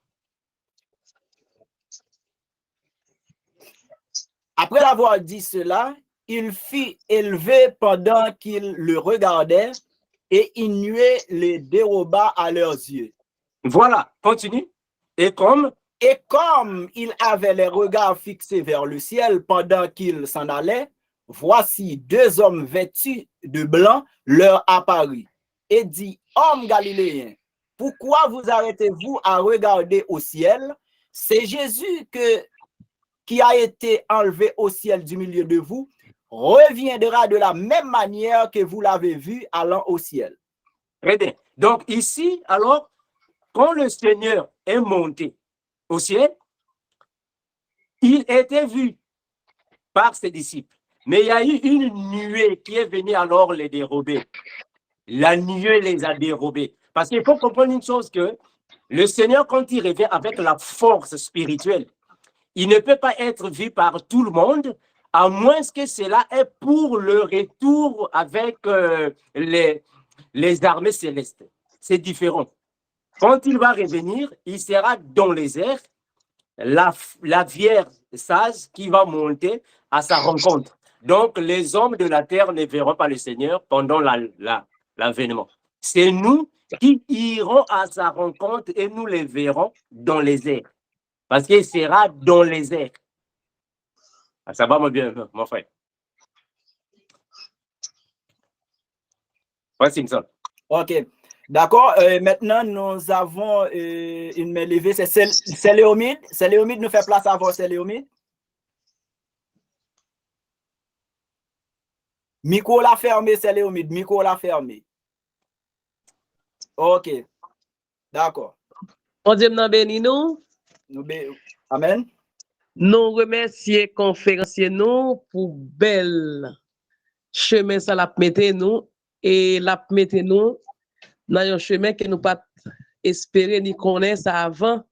Après avoir dit cela, il fit élever pendant qu'ils le regardaient, et une nuée les déroba à leurs yeux. Voilà, continue. Et comme Il avait les regards fixés vers le ciel pendant qu'ils s'en allaient, voici deux hommes vêtus de blanc leur apparut et dit: Hommes galiléens, pourquoi vous arrêtez-vous à regarder au ciel? C'est Jésus qui a été enlevé au ciel du milieu de vous, reviendra de la même manière que vous l'avez vu allant au ciel. très bien. Donc ici, alors, quand le Seigneur est monté au ciel, il était vu par ses disciples. Mais il y a eu une nuée qui est venue alors les dérober. La nuée les a dérobés. Parce qu'il faut comprendre une chose, que le Seigneur, quand il revient avec la force spirituelle, il ne peut pas être vu par tout le monde, à moins que cela est pour le retour avec les armées célestes. C'est différent. Quand il va revenir, il sera dans les airs, la Vierge sage qui va monter à sa rencontre. Donc, les hommes de la terre ne verront pas le Seigneur pendant l'avènement. C'est nous qui irons à sa rencontre et nous les verrons dans les airs. Parce qu'il sera dans les airs. Ah, ça va, mon frère. Ouais, Simpson. Ok, d'accord. Maintenant, nous avons une main levée. C'est Léomide. C'est Léomide, nous fait place avant. C'est Léomide. Micro l'a fermé, c'est Léomide. Micro l'a fermé. Ok, d'accord. On dit nan béni nous. Amen. Nous remercions conférencier nous pour bel chemin ça l'a mette nous et l'a mette nous dans un chemin que nous pas espérer ni connaître ça avant.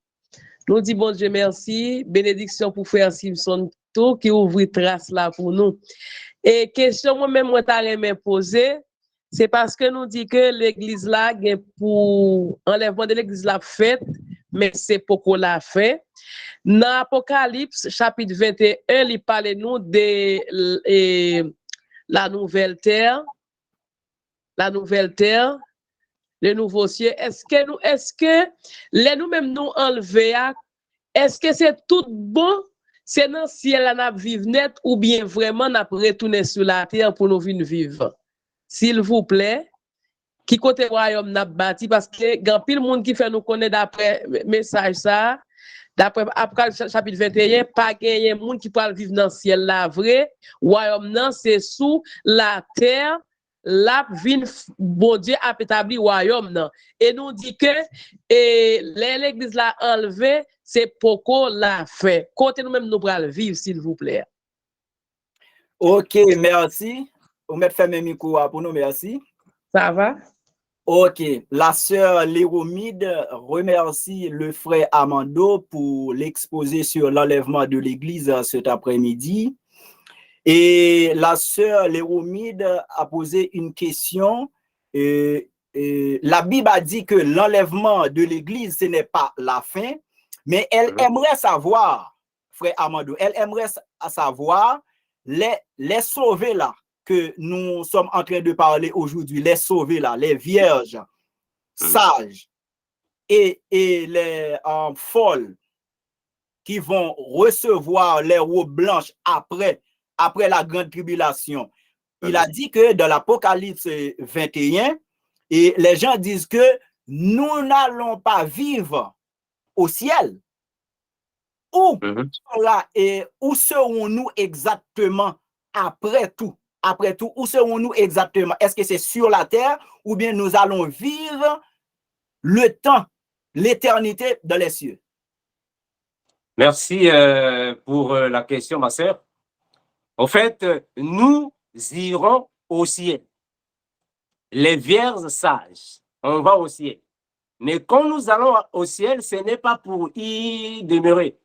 Nous dit bon Dieu merci, bénédiction pour frère Simpson tout qui ouvre trace là pour nous. Et question moi-même moi t'a poser, c'est parce que nous dit que l'église là pour enlèvement de l'église là fait, mais c'est pourquoi l'a fait. Dans Apocalypse chapitre 21, il parle nous de la nouvelle terre, le nouveau ciel. Est-ce que les nous-mêmes nous enlever, est-ce que c'est tout bon? C'est dans le ciel là n'a vivre net ou bien vraiment n'a retourner sur la terre pour nous venir vivre? S'il vous plaît, qui côté royaume n'a bâti parce que grand pile monde qui fait nous connaître d'après message ça, d'après Apocalypse chapitre 21, pas gagné monde qui peut vivre dans le ciel là vrai, royaume non c'est sous la terre. La vin bon Dieu a établi royaume non et nous dit que l'église l'a enlevé c'est pourquoi l'a fait côté nous même nous pral vivre s'il vous plaît. Ok, merci. Vous mettez fermé micro pour nous, merci. Ça va? Ok, la sœur Léromide remercie le frère Amando pour l'exposé sur l'enlèvement de l'église cet après-midi. Et la sœur Léromide a posé une question. La Bible a dit que l'enlèvement de l'église, ce n'est pas la fin, mais elle aimerait savoir, frère Amando, elle aimerait savoir les sauvés là, que nous sommes en train de parler aujourd'hui, les sauvés là, les vierges sages et les folles qui vont recevoir les robes blanches après la grande tribulation. Il a dit que dans l'Apocalypse 21, et les gens disent que nous n'allons pas vivre au ciel. Où serons-nous exactement après tout? Après tout, où serons-nous exactement? Est-ce que c'est sur la terre ou bien nous allons vivre le temps, l'éternité dans les cieux? Merci pour la question, ma sœur. En fait, nous irons au ciel. les vierges sages, on va au ciel. Mais quand nous allons au ciel, ce n'est pas pour y demeurer,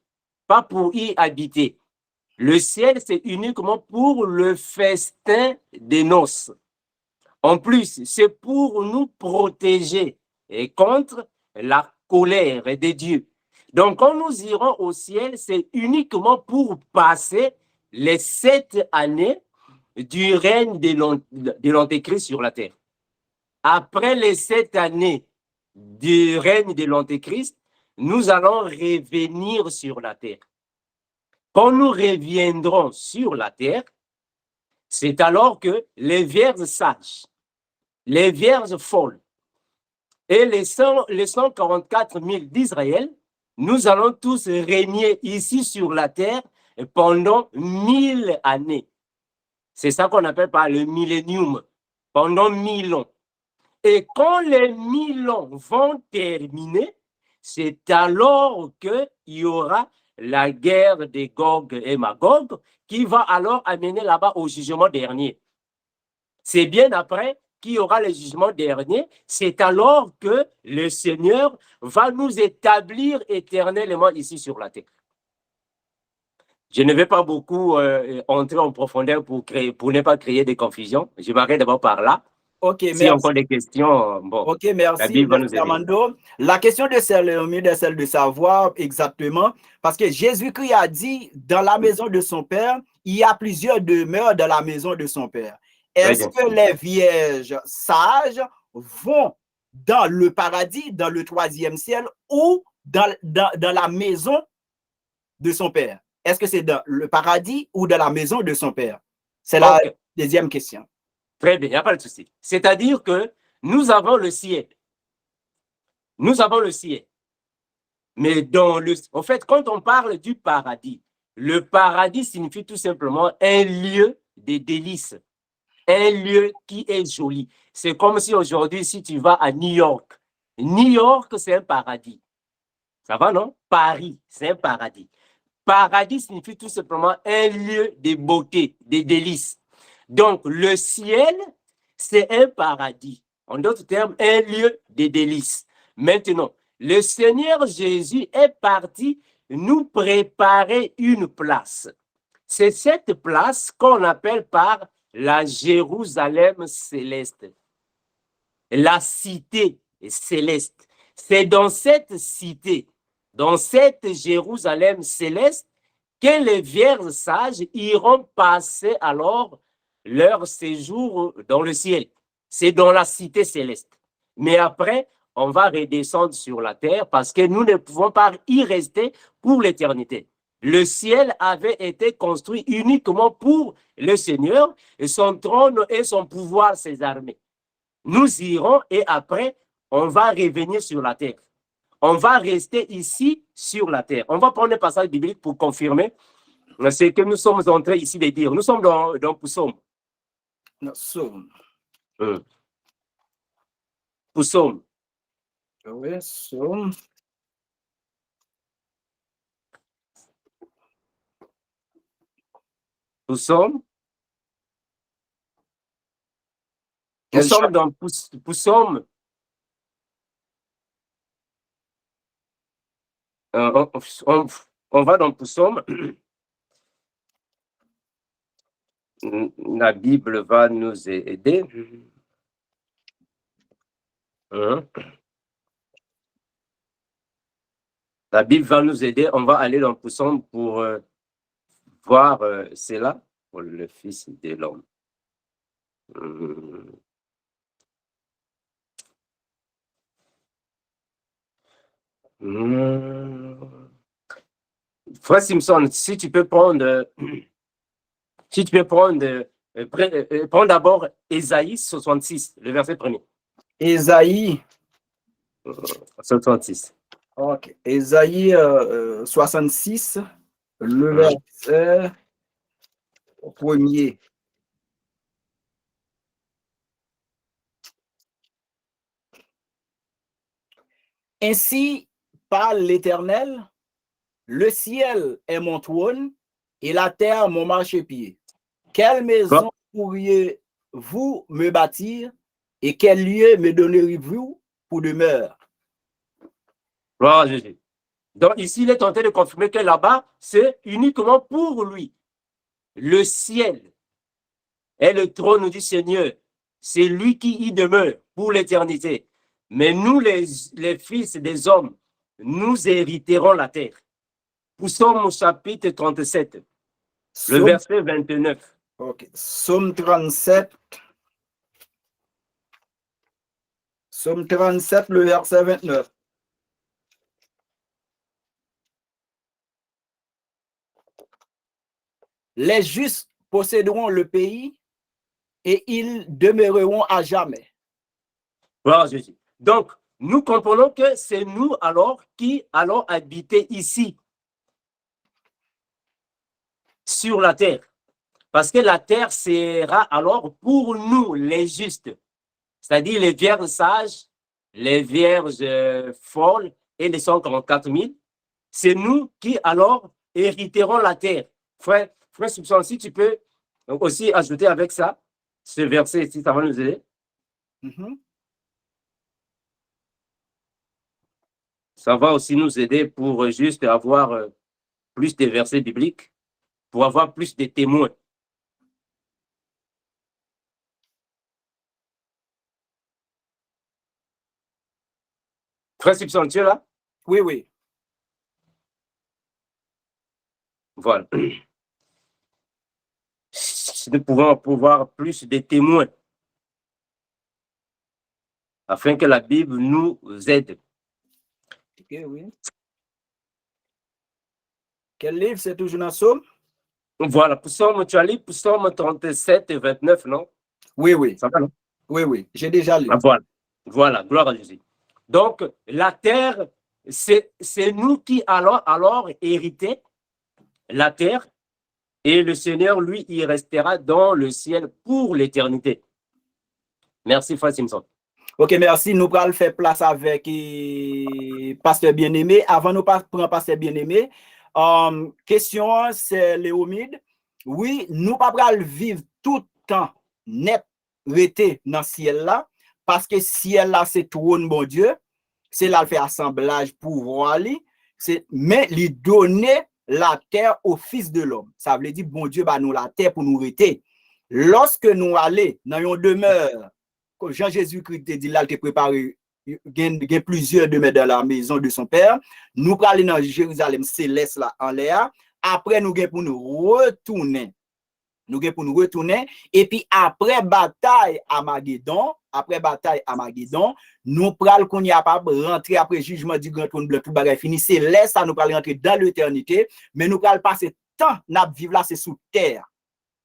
pas pour y habiter. Le ciel, c'est uniquement pour le festin des noces. En plus, c'est pour nous protéger et contre la colère de Dieu. Donc, quand nous irons au ciel, c'est uniquement pour passer les 7 années du règne de l'Antéchrist sur la terre. Après les 7 années du règne de l'Antéchrist, nous allons revenir sur la terre. Quand nous reviendrons sur la terre, c'est alors que les vierges sages, les vierges folles et les 144 000 d'Israël, nous allons tous régner ici sur la terre pendant 1000 années. C'est ça qu'on appelle par le millénium, pendant 1000 ans. Et quand les 1000 ans vont terminer, c'est alors qu'il y aura la guerre de Gog et Magog qui va alors amener là-bas au jugement dernier. C'est bien après qu'il y aura le jugement dernier, c'est alors que le Seigneur va nous établir éternellement ici sur la terre. Je ne vais pas beaucoup entrer en profondeur pour ne pas créer des confusions. Je m'arrête d'abord par là. Ok, si merci. Encore des questions, bon. Ok, merci, Armando. La question de celle de savoir exactement, parce que Jésus-Christ a dit, dans la maison de son Père, il y a plusieurs demeures dans la maison de son Père. Est-ce que les vierges sages vont dans le paradis, dans le 3e ciel, ou dans la maison de son Père? Est-ce que c'est dans le paradis ou dans la maison de son Père? C'est la deuxième question. Très bien, il n'y a pas de souci. C'est-à-dire que nous avons le ciel. Nous avons le ciel. Mais en fait, quand on parle du paradis, le paradis signifie tout simplement un lieu de délices, un lieu qui est joli. C'est comme si aujourd'hui, si tu vas à New York, c'est un paradis. Ça va, non? Paris, c'est un paradis. Paradis signifie tout simplement un lieu de beauté, de délices. Donc, le ciel, c'est un paradis. En d'autres termes, un lieu de délices. Maintenant, le Seigneur Jésus est parti nous préparer une place. C'est cette place qu'on appelle par la Jérusalem céleste, la cité céleste. C'est dans cette cité, dans cette Jérusalem céleste, que les vierges sages iront passer alors leur séjour dans le ciel. C'est dans la cité céleste. Mais après, on va redescendre sur la terre parce que nous ne pouvons pas y rester pour l'éternité. Le ciel avait été construit uniquement pour le Seigneur et son trône et son pouvoir, ses armées. Nous irons et après, on va revenir sur la terre. On va rester ici sur la terre. On va prendre un passage biblique pour confirmer ce que nous sommes en train ici de dire. Nous sommes dans Psaume. Psaume. Psaume. Oui, Psaume. Psaume. Nous sommes dans Psaume. On va dans Psaume. La Bible va nous aider. La Bible va nous aider. On va aller dans Psaume pour voir cela pour le Fils de l'homme. Frère Simpson, si tu peux prendre prends d'abord Ésaïe 66, le verset 1er. Ésaïe 66. Ok. Ésaïe 66, le verset 1er. Ainsi parle l'Éternel, le ciel est mon trône et la terre mon marchepied. Quelle maison pourriez-vous me bâtir? Et quel lieu me donnerez-vous pour demeure? Gloire à Jésus. Donc ici, il est tenté de confirmer que là-bas, c'est uniquement pour lui. Le ciel est le trône du Seigneur. C'est lui qui y demeure pour l'éternité. Mais nous, les fils des hommes, nous hériterons la terre. Psaume au chapitre 37, le verset 29. Ok, Psaume 37. Psaume 37, le verset 29. Les justes posséderont le pays et ils demeureront à jamais. Gloire à Jésus. Donc, nous comprenons que c'est nous alors qui allons habiter ici, sur la terre. Parce que la terre sera alors pour nous, les justes, c'est-à-dire les vierges sages, les vierges folles et les 144 000. C'est nous qui alors hériterons la terre. Frère Subson, si tu peux aussi ajouter avec ça, ce verset ici, ça va nous aider. Ça va aussi nous aider pour juste avoir plus de versets bibliques, pour avoir plus de témoins. Frère Subson, tu es là? Oui, oui. Voilà. Nous pouvons pouvoir plus de témoins afin que la Bible nous aide. Ok, oui. Quel livre c'est toujours dans Psaume? Voilà, Psaume, tu as lu Psaume 37 et 29, non? Oui, oui. Ça va, non? Oui, oui. J'ai déjà lu. Ah, voilà. Voilà, gloire à Jésus. Donc, la terre, c'est nous qui allons alors hériter la terre et le Seigneur, lui, il restera dans le ciel pour l'éternité. Merci, Frère Simpson. Ok, merci. Nous allons faire place avec Pasteur Bien-Aimé. Avant nous prendre Pasteur Bien-Aimé, question, c'est Léomide. Oui, nous ne pouvons pas vivre tout le temps net, rester dans le ciel là, parce que le ciel là, c'est trône, bon Dieu. C'est là le fait assemblage pour voir, mais lui donner la terre au Fils de l'homme. Ça veut dire, bon Dieu, bah, nous la terre pour nous rester. Lorsque nous allons dans une demeure, comme Jean-Jésus-Christ te dit là, il te préparé, il y a plusieurs demeures dans la maison de son Père. Nous allons dans Jérusalem céleste là en l'air. Après, nous allons pour nous retourner. Et puis après bataille à Magédon, nous pral qu'on y a pas rentrer après jugement du grand trône blanc, tout bagay fini, c'est là ça nous pral rentrer dans l'éternité, mais nous pral passer temps n'a vivre là c'est sous terre.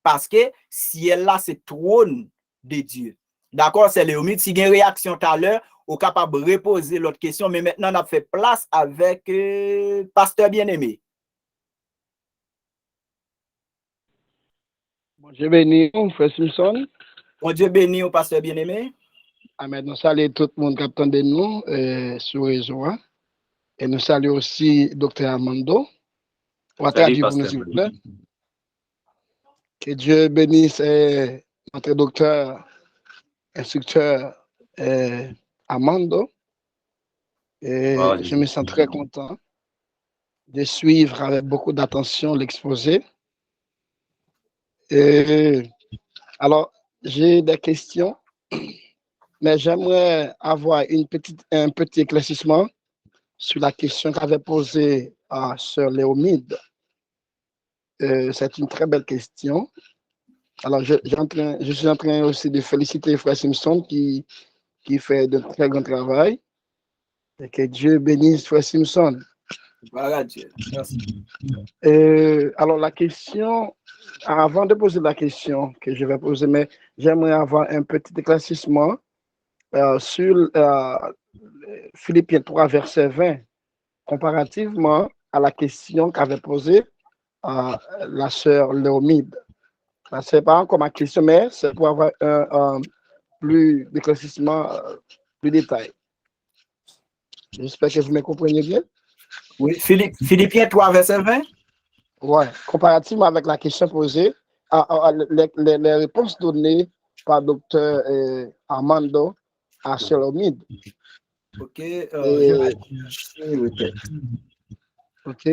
Parce que ciel là c'est trône de Dieu. D'accord, c'est Léomide, si il y a une réaction tout à l'heure, on est capable de reposer l'autre question, mais maintenant on a fait place avec Pasteur Bien-Aimé. Bon Dieu béni, Frère Simpson. Bon Dieu béni au Pasteur Bien-Aimé. Amen. Nous saluons tout le monde qui attend de nous sur le réseau. Et nous saluons aussi Dr. Armando. On va traduire pour nous, s'il vous plaît. Que Dieu bénisse notre docteur, instructeur Armando. Et je me sens très content de suivre avec beaucoup d'attention l'exposé. Alors, j'ai des questions, mais j'aimerais avoir un petit éclaircissement sur la question qu'avait posée Sœur Léomide. C'est une très belle question. Alors, je suis en train aussi de féliciter Frère Simpson qui fait de très grand travail. Et que Dieu bénisse Frère Simpson. Voilà, Dieu. Merci. Alors, la question, avant de poser la question que je vais poser, mais j'aimerais avoir un petit éclaircissement sur Philippiens 3, verset 20, comparativement à la question qu'avait posée la sœur Léomide. Ce n'est pas encore ma question, mais c'est pour avoir plus d'éclaircissement, plus détaillé. J'espère que vous me comprenez bien. Oui, Philippiens 3, verset 20. Oui, comparativement avec la question posée, les réponses données par Dr. Armando Achelomide. Ok, je vais chercher le texte. Ok.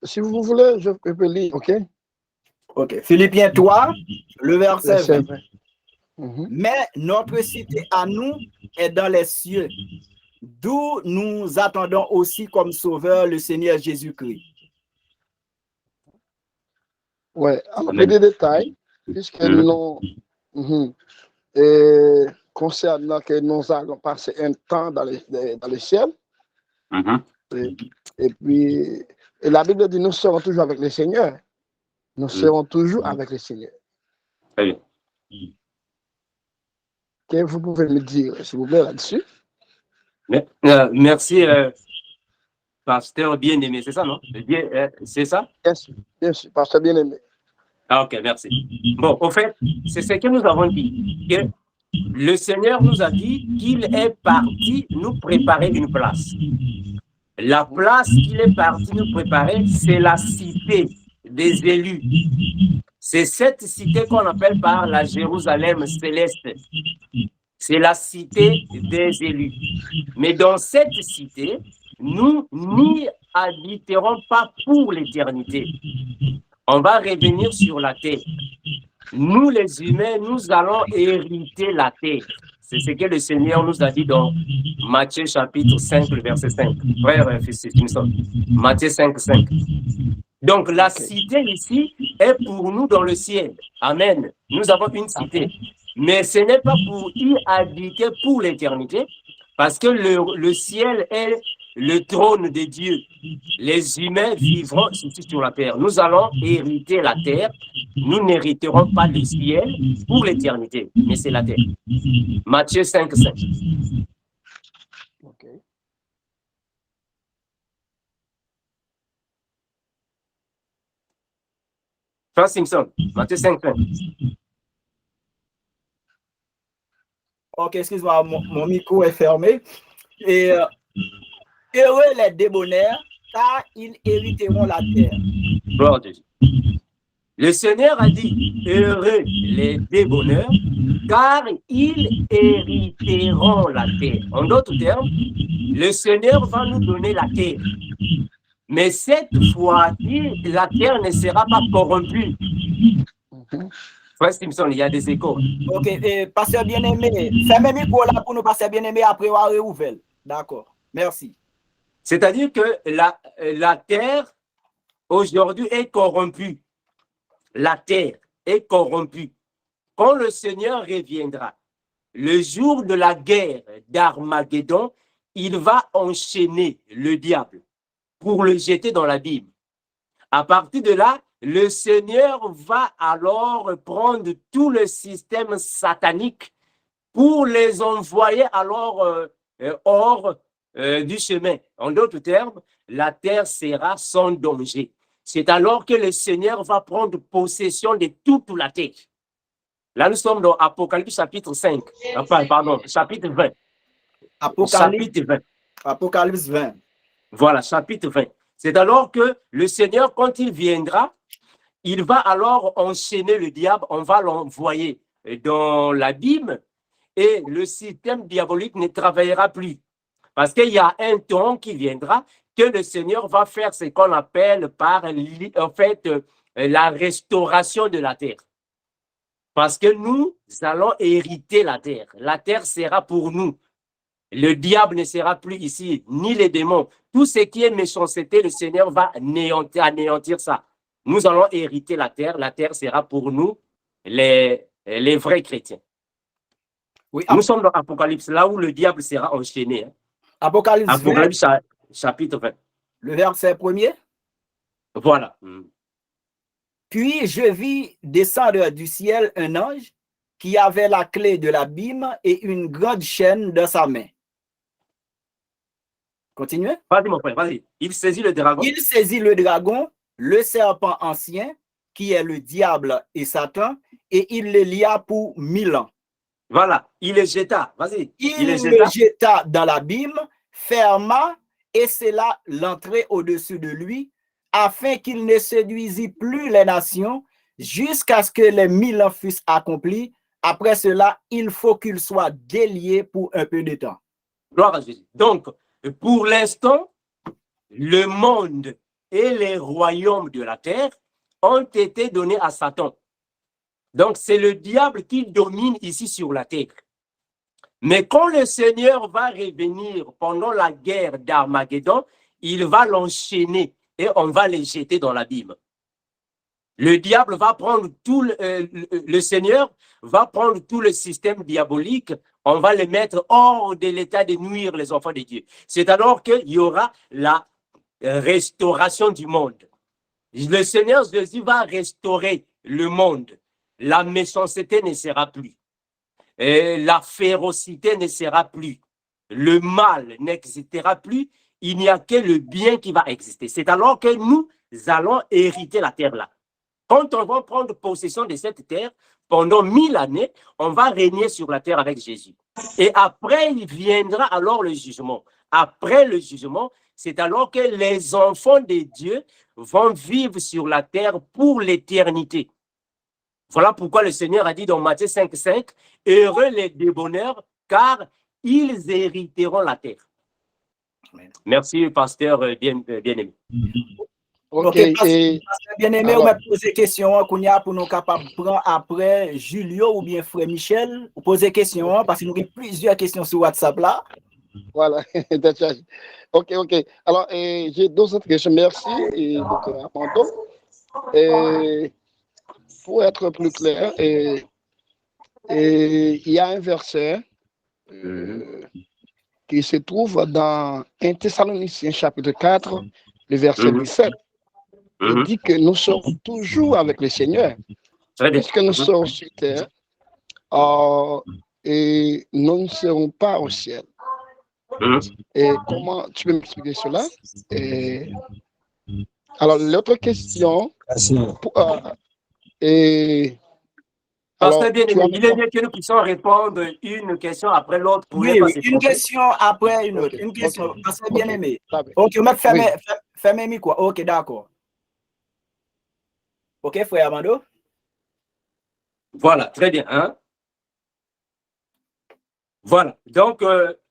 Si vous voulez, je peux lire, ok? Ok, Philippiens 3, le verset Verset 20. 20. Mais notre cité à nous est dans les cieux, d'où nous attendons aussi comme sauveur le Seigneur Jésus-Christ. Ouais, un peu Amen. de détails, puisque nous, concernant que nous allons passer un temps dans le ciel, et puis et la Bible dit nous serons toujours avec le Seigneur. Nous serons toujours avec le Seigneur. Très bien. Que vous pouvez me dire, s'il vous plaît, là-dessus? Merci, pasteur bien-aimé, c'est ça, non? C'est ça? Bien sûr, pasteur bien-aimé. Ah, ok, merci. Bon, au fait, c'est ce que nous avons dit, que le Seigneur nous a dit qu'il est parti nous préparer une place. La place qu'il est parti nous préparer, c'est la cité des élus. C'est cette cité qu'on appelle par la Jérusalem céleste. C'est la cité des élus. Mais dans cette cité, nous n'y habiterons pas pour l'éternité. On va revenir sur la terre. Nous, les humains, nous allons hériter la terre. C'est ce que le Seigneur nous a dit dans Matthieu chapitre 5, le verset 5. Frère Simpson, Matthieu 5, 5. Donc, la cité ici est pour nous dans le ciel. Amen. Nous avons une cité. Mais ce n'est pas pour y habiter pour l'éternité, parce que le ciel est le trône de Dieu. Les humains vivront ici sur la terre. Nous allons hériter la terre. Nous n'hériterons pas le ciel pour l'éternité, mais c'est la terre. Matthieu 5, 5. Ok. Frère Simpson, Matthieu 5, 5. Ok, excuse-moi, mon micro est fermé. Et heureux les débonnaires, car ils hériteront la terre. Gloire à Dieu. Le Seigneur a dit, heureux les débonneurs, car ils hériteront la terre. En d'autres termes, le Seigneur va nous donner la terre. Mais cette fois-ci, la terre ne sera pas corrompue. Frère Simpson, il y a des échos. Ok, pasteur bien-aimé, fermez le micro là pour nous, pasteur bien-aimé, après on va réouvrir. D'accord, merci. C'est-à-dire que la terre, aujourd'hui, est corrompue. La terre est corrompue. Quand le Seigneur reviendra, le jour de la guerre d'Armageddon, il va enchaîner le diable pour le jeter dans l'abîme. À partir de là, le Seigneur va alors prendre tout le système satanique pour les envoyer alors hors du chemin. En d'autres termes, la terre sera sans danger. C'est alors que le Seigneur va prendre possession de toute la terre. Là, nous sommes dans Apocalypse chapitre 5. Enfin, pardon, chapitre 20. Chapitre 20. Apocalypse 20. Voilà, chapitre 20. C'est alors que le Seigneur, quand il viendra, il va alors enchaîner le diable, on va l'envoyer dans l'abîme et le système diabolique ne travaillera plus. Parce qu'il y a un temps qui viendra que le Seigneur va faire ce qu'on appelle par en fait la restauration de la terre. Parce que nous allons hériter la terre. La terre sera pour nous. Le diable ne sera plus ici, ni les démons. Tout ce qui est méchanceté, le Seigneur va anéantir ça. Nous allons hériter la terre. La terre sera pour nous, les vrais chrétiens. Oui, nous sommes dans Apocalypse, là où le diable sera enchaîné. Hein. Apocalypse 20, chapitre 20. Le verset 1er. Voilà. Puis je vis descendre du ciel un ange qui avait la clé de l'abîme et une grande chaîne dans sa main. Continuez. Vas-y, mon frère, vas-y. Il saisit le dragon. Il saisit le dragon, le serpent ancien, qui est le diable et Satan, et il le lia pour 1000 ans. Voilà, il le jeta. Vas-y. Il le jeta dans l'abîme, ferma, et c'est là l'entrée au-dessus de lui, afin qu'il ne séduisit plus les nations, jusqu'à ce que les 1000 ans fussent accomplis. Après cela, il faut qu'il soit délié pour un peu de temps. Gloire à Jésus. Donc, pour l'instant, le monde et les royaumes de la terre ont été donnés à Satan. Donc, c'est le diable qui domine ici sur la terre. Mais quand le Seigneur va revenir pendant la guerre d'Armageddon, il va l'enchaîner et on va les jeter dans l'abîme. Le diable va prendre tout, le Seigneur va prendre tout le système diabolique, on va le mettre hors de l'état de nuire les enfants de Dieu. C'est alors qu'il y aura la restauration du monde. Le Seigneur Jésus va restaurer le monde. La méchanceté ne sera plus. Et la férocité ne sera plus. Le mal n'existera plus. Il n'y a que le bien qui va exister. C'est alors que nous allons hériter la terre là. Quand on va prendre possession de cette terre, pendant 1000 années, on va régner sur la terre avec Jésus. Et après, il viendra alors le jugement. Après le jugement, c'est alors que les enfants de Dieu vont vivre sur la terre pour l'éternité. Voilà pourquoi le Seigneur a dit dans Matthieu 5,5, « Heureux les débonneurs, car ils hériteront la terre. » Merci, pasteur bien-aimé. Ok, pasteur bien-aimé, on m'a posé question pour nous capables de prendre après Julio ou bien frère Michel. Vous posez question parce que nous avons plusieurs questions sur WhatsApp là. Voilà. Ok. Alors, j'ai deux autres questions. Merci, docteur Armando. Pour être plus clair, il y a un verset qui se trouve dans 1 Thessaloniciens chapitre 4, le verset 17. Il dit que nous sommes toujours avec le Seigneur. Puisque nous sommes sur terre, et nous ne serons pas au ciel. Et comment tu peux m'expliquer cela? Alors, l'autre question. Pasteur bien-aimé, il est bien que nous puissions répondre une question après l'autre. Oui, une question après une autre. Une question, pasteur bien-aimé. Ok, on va fermer mi quoi. Ok, d'accord. Ok, frère Armando? Voilà, très bien. Hein? Voilà, donc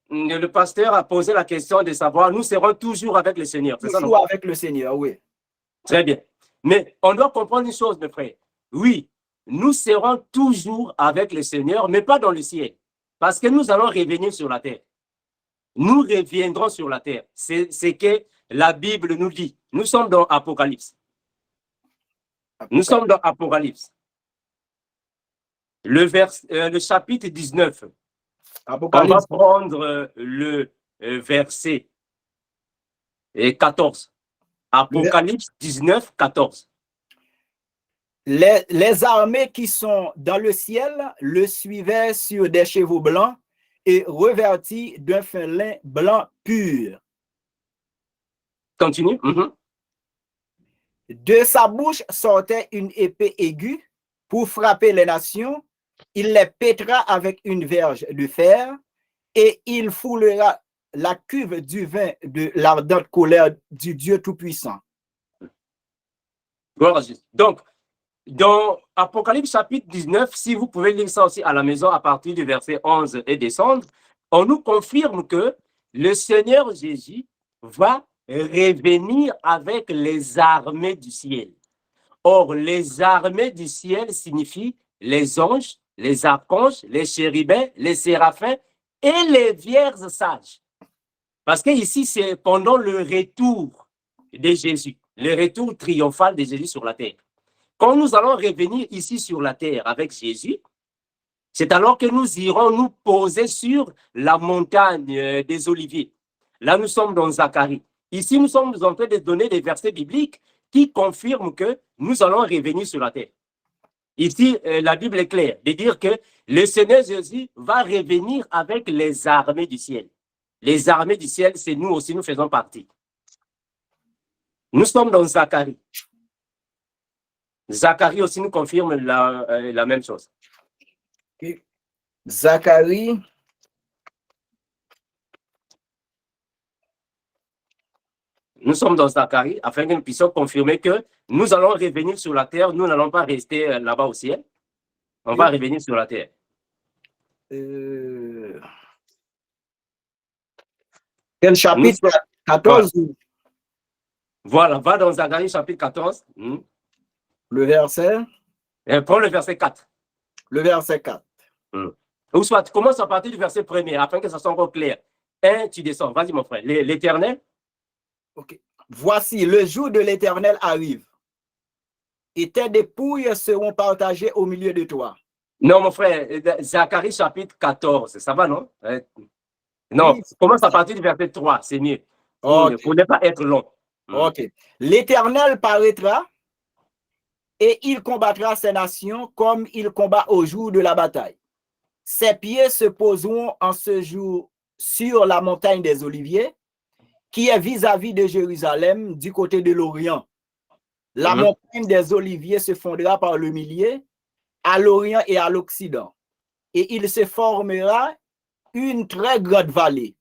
le pasteur a posé la question de savoir, nous serons toujours avec le Seigneur. Toujours avec le Seigneur, oui. Très bien. Mais on doit comprendre une chose, mes frères. Oui, nous serons toujours avec le Seigneur, mais pas dans le ciel. Parce que nous allons revenir sur la terre. Nous reviendrons sur la terre. C'est ce que la Bible nous dit. Nous sommes dans Apocalypse. Nous sommes dans Apocalypse. Le chapitre 19. Apocalypse. On va prendre le verset 14. Apocalypse 19, 14. Les armées qui sont dans le ciel le suivaient sur des chevaux blancs et revêtis d'un fin lin blanc pur. Continue. De sa bouche sortait une épée aiguë pour frapper les nations. Il les pètera avec une verge de fer et il foulera la cuve du vin de l'ardente colère du Dieu Tout-Puissant. Donc, dans Apocalypse chapitre 19, si vous pouvez lire ça aussi à la maison à partir du verset 11 et descendre, on nous confirme que le Seigneur Jésus va revenir avec les armées du ciel. Or, les armées du ciel signifient les anges, les archanges, les chérubins, les séraphins et les vierges sages. Parce que ici, c'est pendant le retour de Jésus, le retour triomphal de Jésus sur la terre. Quand nous allons revenir ici sur la terre avec Jésus, c'est alors que nous irons nous poser sur la montagne des Oliviers. Là, nous sommes dans Zacharie. Ici, nous sommes en train de donner des versets bibliques qui confirment que nous allons revenir sur la terre. Ici, la Bible est claire de dire que le Seigneur Jésus va revenir avec les armées du ciel. Les armées du ciel, c'est nous aussi, nous faisons partie. Nous sommes dans Zacharie. Zacharie aussi nous confirme la même chose. Zacharie. Nous sommes dans Zacharie afin que nous puissions confirmer que nous allons revenir sur la terre. Nous n'allons pas rester là-bas au ciel. On va revenir sur la terre. Quel chapitre? 14? Voilà, va dans Zacharie chapitre 14. Le verset? Prends le verset 4. Le verset 4. Ou soit, tu commences à partir du verset 1er, afin que ça soit encore clair. 1, tu descends. Vas-y, mon frère. L'Éternel. Ok. Voici, le jour de l'Éternel arrive, et tes dépouilles seront partagées au milieu de toi. Non, mon frère, Zacharie chapitre 14, ça va, non? Non, Oui. commence à partir du verset 3, c'est mieux. Pour ne pas être long. Ok. L'Éternel paraîtra et il combattra ces nations comme il combat au jour de la bataille. Ses pieds se poseront en ce jour sur la montagne des Oliviers, qui est vis-à-vis de Jérusalem, du côté de l'Orient. La montagne des Oliviers se fondera par le millier, à l'Orient et à l'Occident. Et il se formera une très grande vallée.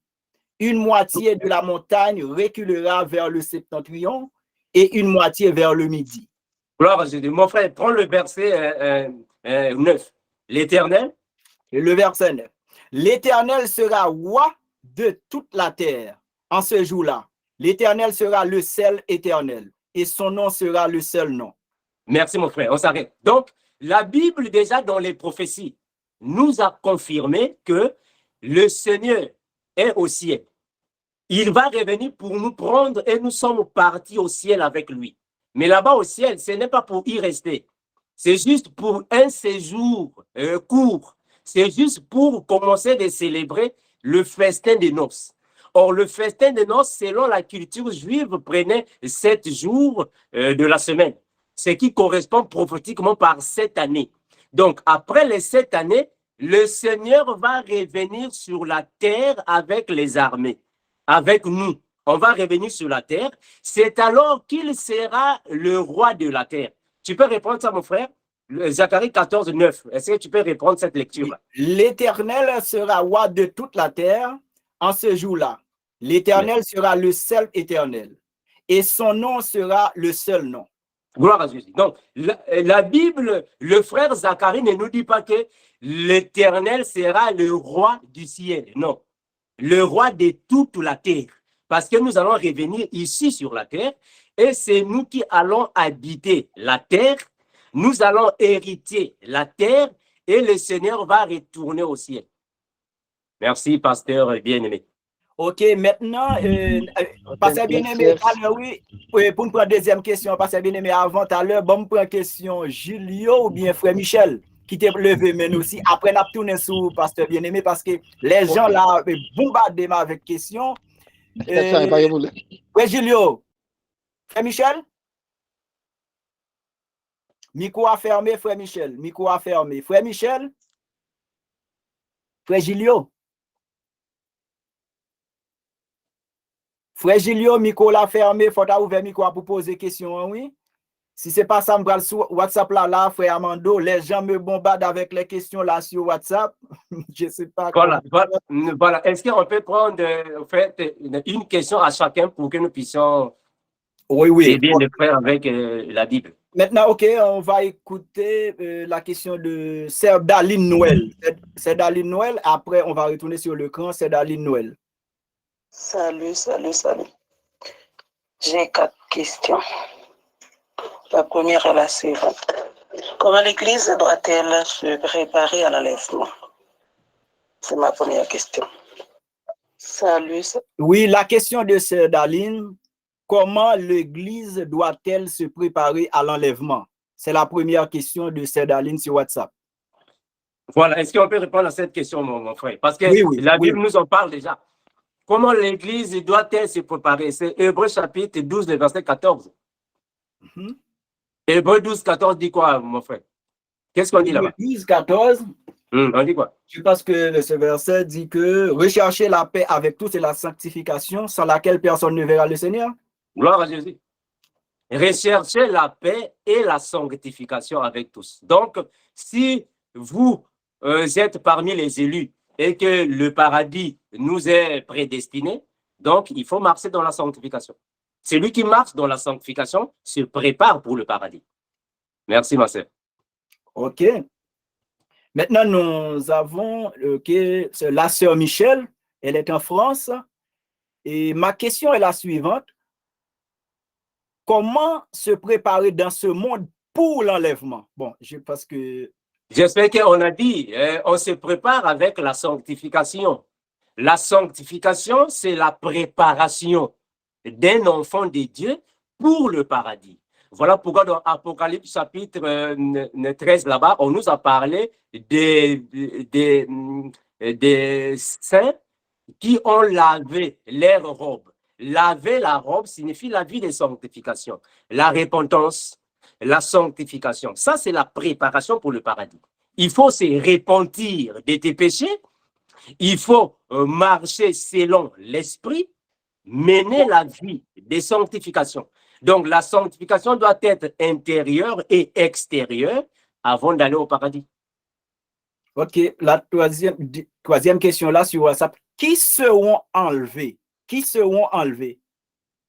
Une moitié de la montagne reculera vers le septentrion et une moitié vers le midi. Gloire à Jésus. Mon frère, prends le verset 9. L'Éternel. Le verset 9. L'Éternel sera roi de toute la terre en ce jour-là. L'Éternel sera le seul éternel et son nom sera le seul nom. Merci, mon frère. On s'arrête. Donc, la Bible, déjà dans les prophéties, nous a confirmé que le Seigneur est au ciel. Il va revenir pour nous prendre et nous sommes partis au ciel avec lui. Mais là-bas au ciel, ce n'est pas pour y rester. C'est juste pour un séjour court. C'est juste pour commencer de célébrer le festin des noces. Or, le festin des noces, selon la culture juive, prenait 7 jours de la semaine, ce qui correspond prophétiquement par 7 années. Donc, après les 7 années, le Seigneur va revenir sur la terre avec les armées, avec nous. On va revenir sur la terre. C'est alors qu'il sera le roi de la terre. Tu peux répondre ça, mon frère? Zacharie 14, 9. Est-ce que tu peux répondre cette lecture-là? L'Éternel sera roi de toute la terre en ce jour-là. L'Éternel sera le seul éternel. Et son nom sera le seul nom. Gloire à Jésus. Donc, la Bible, le frère Zacharie ne nous dit pas que l'Éternel sera le roi du ciel. Non. Le roi de toute la terre. Parce que nous allons revenir ici sur la terre et c'est nous qui allons habiter la terre. Nous allons hériter la terre et le Seigneur va retourner au ciel. Merci, pasteur bien-aimé. Ok, maintenant, pasteur bien-aimé, oui, pour nous prendre deuxième question, pasteur bien-aimé, avant tout à l'heure, bon, pour une question, Julio ou bien frère Michel, qui t'a levé maintenant aussi. Après, on a tourné sur pasteur bien-aimé parce que les gens là bombardent avec questions. Oui, Julio. Frère Michel? Micro a fermé, frère Michel. Micro a fermé. Frère Michel? Frère Julio? Frère Julio, micro l'a fermé. Faut ouvrir micro pour poser question, oui? Si ce n'est pas ça, je vais sur WhatsApp là, frère Armando. Les gens me bombardent avec les questions là sur WhatsApp. Je ne sais pas. Voilà. Est-ce qu'on peut prendre en fait, une question à chacun pour que nous puissions aider les frères avec la Bible? Maintenant, ok, on va écouter la question de Sœur Daline Noël. Sœur Daline Noël, après on va retourner sur l'écran. Sœur Daline Noël. Salut. J'ai 4 questions. La première est la suivante. Comment l'Église doit-elle se préparer à l'enlèvement? C'est ma première question. Salut. Oui, la question de Sœur Daline. Comment l'Église doit-elle se préparer à l'enlèvement? C'est la première question de Sœur Daline sur WhatsApp. Voilà, est-ce qu'on peut répondre à cette question, mon frère? Parce que la Bible nous en parle déjà. Comment l'Église doit-elle se préparer? C'est Hébreux chapitre 12, verset 14. Hébreux 12, 14 dit quoi, mon frère? Qu'est-ce qu'on dit là-bas? 12, 14. On dit quoi? Je pense que ce verset dit que rechercher la paix avec tous et la sanctification sans laquelle personne ne verra le Seigneur. Gloire à Jésus. Recherchez la paix et la sanctification avec tous. Donc, si vous êtes parmi les élus et que le paradis nous est prédestiné, donc il faut marcher dans la sanctification. Celui qui marche dans la sanctification se prépare pour le paradis. Merci, ma sœur. Ok. Maintenant, nous avons la sœur Michel, elle est en France. Et ma question est la suivante. Comment se préparer dans ce monde pour l'enlèvement? Bon, parce que... J'espère qu'on a dit, on se prépare avec la sanctification. La sanctification, c'est la préparation d'un enfant de Dieu pour le paradis. Voilà pourquoi dans Apocalypse chapitre 13, là-bas, on nous a parlé des saints qui ont lavé leurs robes. Laver la robe signifie la vie de sanctification, la repentance, la sanctification. Ça, c'est la préparation pour le paradis. Il faut se repentir de tes péchés. Il faut marcher selon l'esprit, mener la vie de sanctification. Donc, la sanctification doit être intérieure et extérieure avant d'aller au paradis. Ok, la troisième question là sur WhatsApp. Qui seront enlevés? Qui seront enlevés?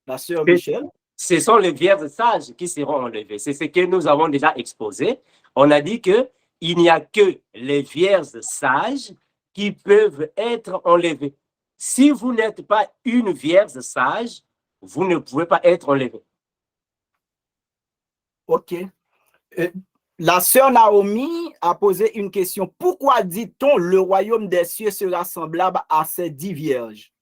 La sœur Michel? Ce sont les vierges sages qui seront enlevées. C'est ce que nous avons déjà exposé. On a dit qu'il n'y a que les vierges sages qui peuvent être enlevées. Si vous n'êtes pas une vierge sage, vous ne pouvez pas être enlevé. Ok. La sœur Naomi a posé une question. Pourquoi dit-on le royaume des cieux sera semblable à ces 10 vierges?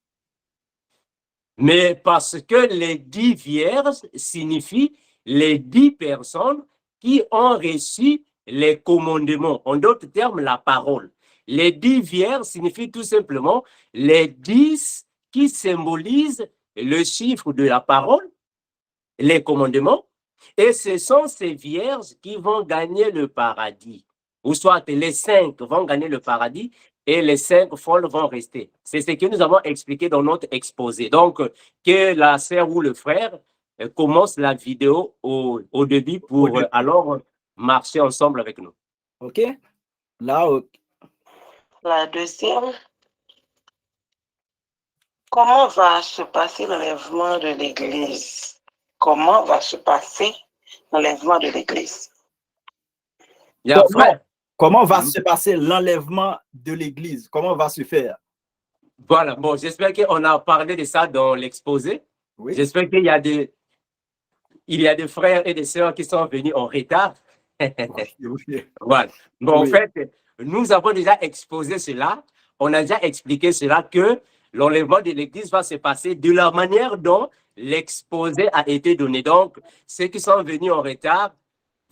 Mais parce que les 10 vierges signifient les 10 personnes qui ont reçu les commandements. En d'autres termes, la parole. Les 10 vierges signifient tout simplement les 10 qui symbolisent le chiffre de la parole, les commandements. Et ce sont ces vierges qui vont gagner le paradis. Ou soit les 5 vont gagner le paradis et les 5 folles vont rester. C'est ce que nous avons expliqué dans notre exposé. Donc, que la sœur ou le frère commence la vidéo au début pour alors marcher ensemble avec nous. OK. Là, La deuxième, comment va se passer l'enlèvement de l'Église? Comment va se passer l'enlèvement de l'Église? Comment va se passer l'enlèvement de l'Église? Comment va se faire? Voilà, bon, j'espère qu'on a parlé de ça dans l'exposé. Oui. J'espère qu'il y a des frères et des sœurs qui sont venus en retard. Voilà. Bon, oui. En fait, nous avons déjà exposé cela. On a déjà expliqué cela que l'enlèvement de l'Église va se passer de la manière dont l'exposé a été donné. Donc, ceux qui sont venus en retard,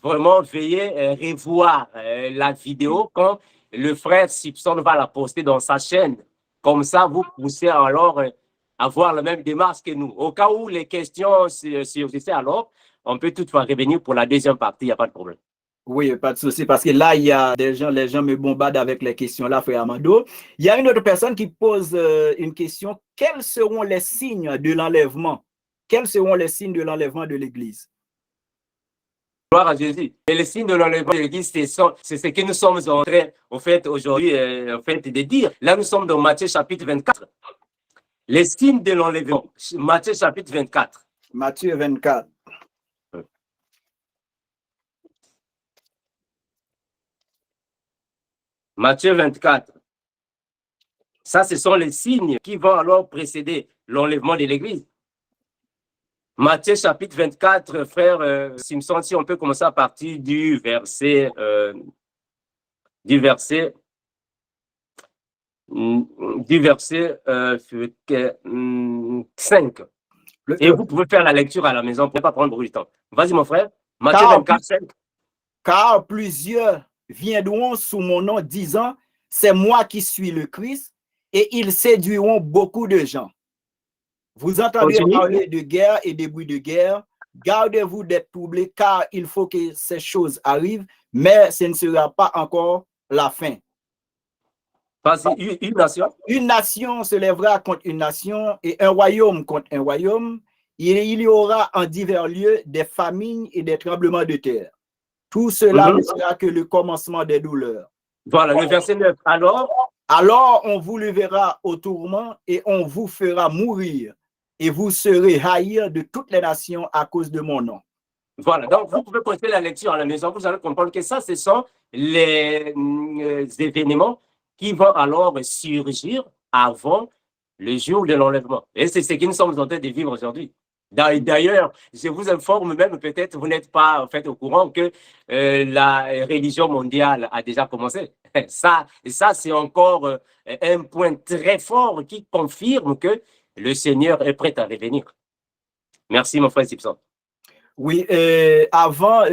vraiment, veuillez revoir la vidéo quand le frère Simpson va la poster dans sa chaîne. Comme ça, vous poussez alors à avoir la même démarche que nous. Au cas où les questions surgissaient, alors, on peut toutefois revenir pour la deuxième partie, il n'y a pas de problème. Oui, pas de souci, parce que là, il y a des gens, les gens me bombardent avec les questions là, frère Amando. Il y a une autre personne qui pose une question. Quels seront les signes de l'enlèvement? Quels seront les signes de l'enlèvement de l'Église? Gloire à Jésus. Et les signes de l'enlèvement de l'Église, c'est ce que nous sommes en train, en fait, aujourd'hui, de dire. Là, nous sommes dans Matthieu chapitre 24. Les signes de l'enlèvement. Matthieu chapitre 24. Matthieu 24. Matthieu 24. Ça, ce sont les signes qui vont alors précéder l'enlèvement de l'Église. Matthieu chapitre 24, frère Simpson, si on peut commencer à partir du verset 5. Et vous pouvez faire la lecture à la maison, vous ne pouvez pas prendre beaucoup de temps. Vas-y, mon frère. Matthieu 24, 5. Car plusieurs viendront sous mon nom disant, c'est moi qui suis le Christ, et ils séduiront beaucoup de gens. Vous entendez parler de guerre et des bruits de guerre. Gardez-vous d'être troublés, car il faut que ces choses arrivent, mais ce ne sera pas encore la fin. Parce une nation? Une nation se lèvera contre une nation et un royaume contre un royaume. Il y aura en divers lieux des famines et des tremblements de terre. Tout cela ne sera que le commencement des douleurs. Voilà, le verset 9. Alors on vous levera au tourment et on vous fera mourir. Et vous serez haïs de toutes les nations à cause de mon nom. Voilà, donc vous pouvez continuer la lecture à la maison. Vous allez comprendre que ça, ce sont les événements qui vont alors surgir avant le jour de l'enlèvement. Et c'est ce que nous sommes en train de vivre aujourd'hui. D'ailleurs, je vous informe même, peut-être vous n'êtes pas en fait au courant que la religion mondiale a déjà commencé. Ça c'est encore un point très fort qui confirme que le Seigneur est prêt à revenir. Merci, mon frère Simpson. Oui, avant,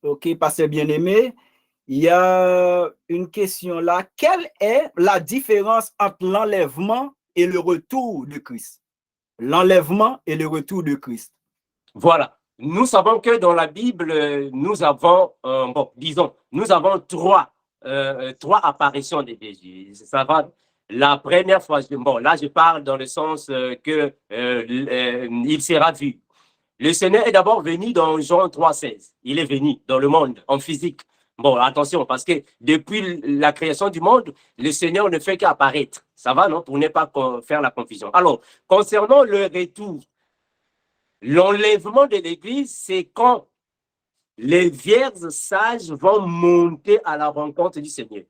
ok, pasteur bien-aimé, il y a une question là. Quelle est la différence entre l'enlèvement et le retour de Christ? L'enlèvement et le retour de Christ. Voilà. Nous savons que dans la Bible, nous avons, nous avons trois apparitions de Jésus. Ça va. La première fois, là je parle dans le sens que il sera vu. Le Seigneur est d'abord venu dans Jean 3,16. Il est venu dans le monde, en physique. Bon, attention, parce que depuis la création du monde, le Seigneur ne fait qu'apparaître. Ça va, non? Pour ne pas faire la confusion. Alors, concernant le retour, l'enlèvement de l'Église, c'est quand les vierges sages vont monter à la rencontre du Seigneur.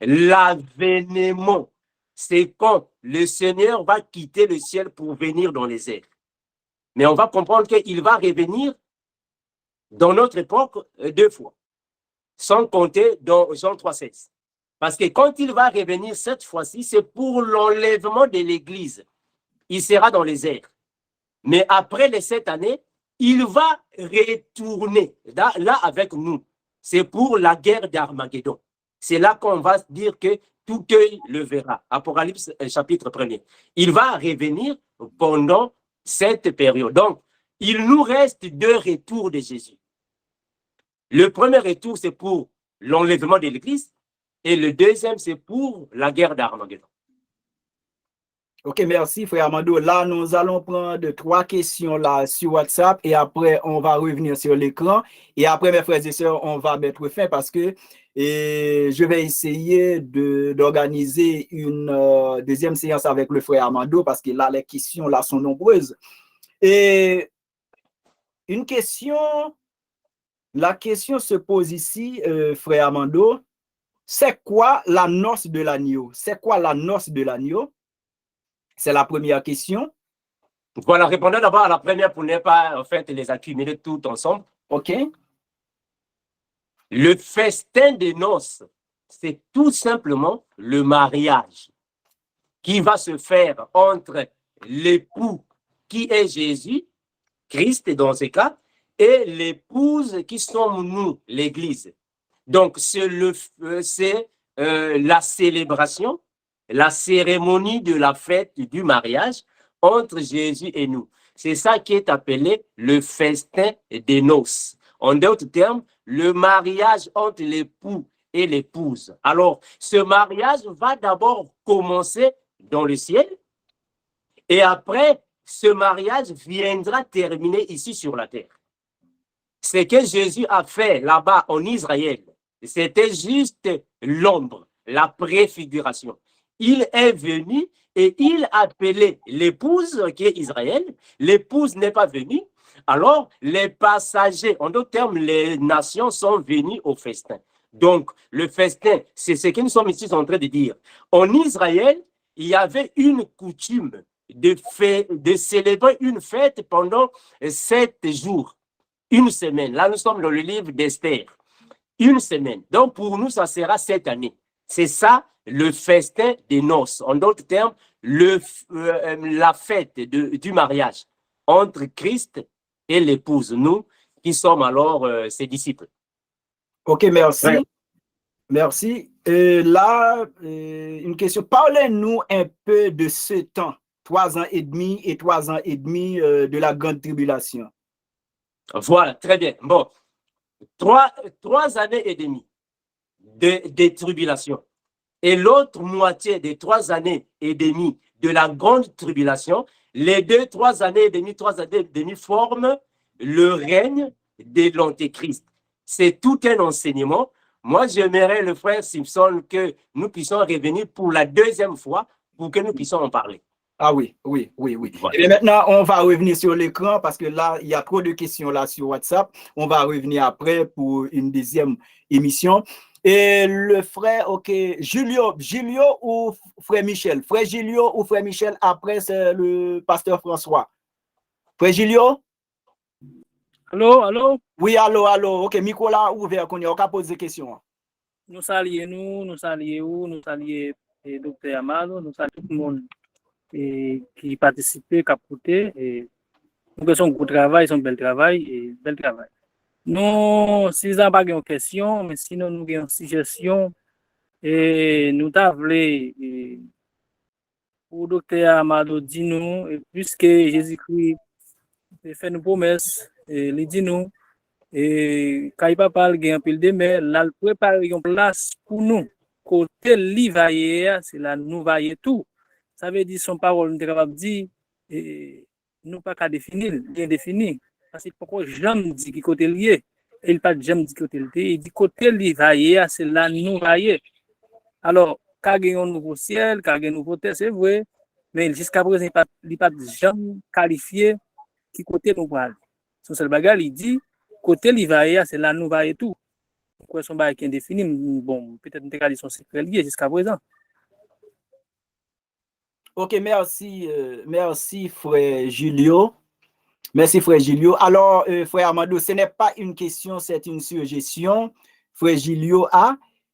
L'avènement, c'est quand le Seigneur va quitter le ciel pour venir dans les airs. Mais on va comprendre qu'il va revenir dans notre époque 2 fois, sans compter dans Jean 3,16. Parce que quand il va revenir cette fois-ci, c'est pour l'enlèvement de l'Église. Il sera dans les airs. Mais après les 7 années, il va retourner là avec nous. C'est pour la guerre d'Armageddon. C'est là qu'on va dire que tout œil le verra. Apocalypse chapitre 1er. Il va revenir pendant cette période. Donc, il nous reste 2 retours de Jésus. Le premier retour, c'est pour l'enlèvement de l'Église et le deuxième, c'est pour la guerre d'Armageddon. Ok, merci, frère Armando. Là, nous allons prendre 3 questions là sur WhatsApp et après, on va revenir sur l'écran. Et après, mes frères et sœurs, on va mettre fin parce que je vais essayer d'organiser une deuxième séance avec le frère Armando parce que là, les questions là sont nombreuses. Et une question, la question se pose ici, frère Armando, c'est quoi la noce de l'agneau? C'est quoi la noce de l'agneau? C'est la première question. Voilà, répondons d'abord à la première pour ne pas en fait les accumuler tout ensemble. OK. Le festin des noces, c'est tout simplement le mariage qui va se faire entre l'époux qui est Jésus, Christ dans ce cas, et l'épouse qui sommes nous, l'Église. Donc, c'est la célébration, la cérémonie de la fête du mariage entre Jésus et nous. C'est ça qui est appelé le festin des noces. En d'autres termes, le mariage entre l'époux et l'épouse. Alors, ce mariage va d'abord commencer dans le ciel et après, ce mariage viendra terminer ici sur la terre. Ce que Jésus a fait là-bas en Israël, c'était juste l'ombre, la préfiguration. Il est venu et il a appelé l'épouse qui est Israël. L'épouse n'est pas venue. Alors, les passagers, en d'autres termes, les nations sont venues au festin. Donc, le festin, c'est ce que nous sommes ici en train de dire. En Israël, il y avait une coutume de célébrer une fête pendant 7 jours, une semaine. Là, nous sommes dans le livre d'Esther. Une semaine. Donc, pour nous, ça sera cette année. C'est ça, le festin des noces. En d'autres termes, la fête du mariage entre Christ et l'épouse. Nous, qui sommes alors ses disciples. OK, merci. Ouais. Merci. Là, une question. Parlez-nous un peu de ce temps, 3 ans et demi et 3 ans et demi de la grande tribulation. Voilà, très bien. Bon, 3 années et demie de tribulation. Et l'autre moitié des 3 années et demie de la grande tribulation, les 3 années et demie forment le règne de l'Antéchrist. C'est tout un enseignement. Moi, j'aimerais, le frère Simpson, que nous puissions revenir pour la 2e fois pour que nous puissions en parler. Ah oui, oui, oui, oui. Voilà. Et maintenant, on va revenir sur l'écran parce que là, il y a trop de questions là sur WhatsApp. On va revenir après pour une deuxième émission. Et le frère, ok, Julio ou frère Michel? Frère Julio ou frère Michel? Après, c'est le pasteur François. Frère Julio? Allô, allô? Oui, allô. Ok, Nicolas ouvert, qu'on y a posé des questions. Nous saluons nous saluons docteur Amado, nous saluons tout le monde qui participe, qui a écouté. Nous faisons un gros travail, un bel travail. Nous, si nous n'avons pas de questions, mais sinon nous avons une suggestion, et nous t'avons pour docteur Amado dit nous, puisque Jésus-Christ fait une promesse, il dit nous, et quand il papa il un pile de mais là il prépare une place pour nous côté livailler c'est là nous vailler tout ça veut dire son parole nous capable dire et nous pas qu'à définir bien défini parce que pourquoi jamais dit qui côté lié il pas jamais dit côté lié il dit côté livailler c'est là nous vailler alors quand il y a un nouveau ciel quand il y a un nouveau terre c'est vrai mais jusqu'à présent il pas jamais qualifié qui côté nous parle son seul bagage il dit côté l'Ivaïa, c'est là nous va et tout. Quoi son bail qui est défini, bon, peut-être nous avons son secret lié jusqu'à présent. Ok, merci frère Julio. Merci frère Julio. Alors, frère Amado, ce n'est pas une question, c'est une suggestion. Frère Julio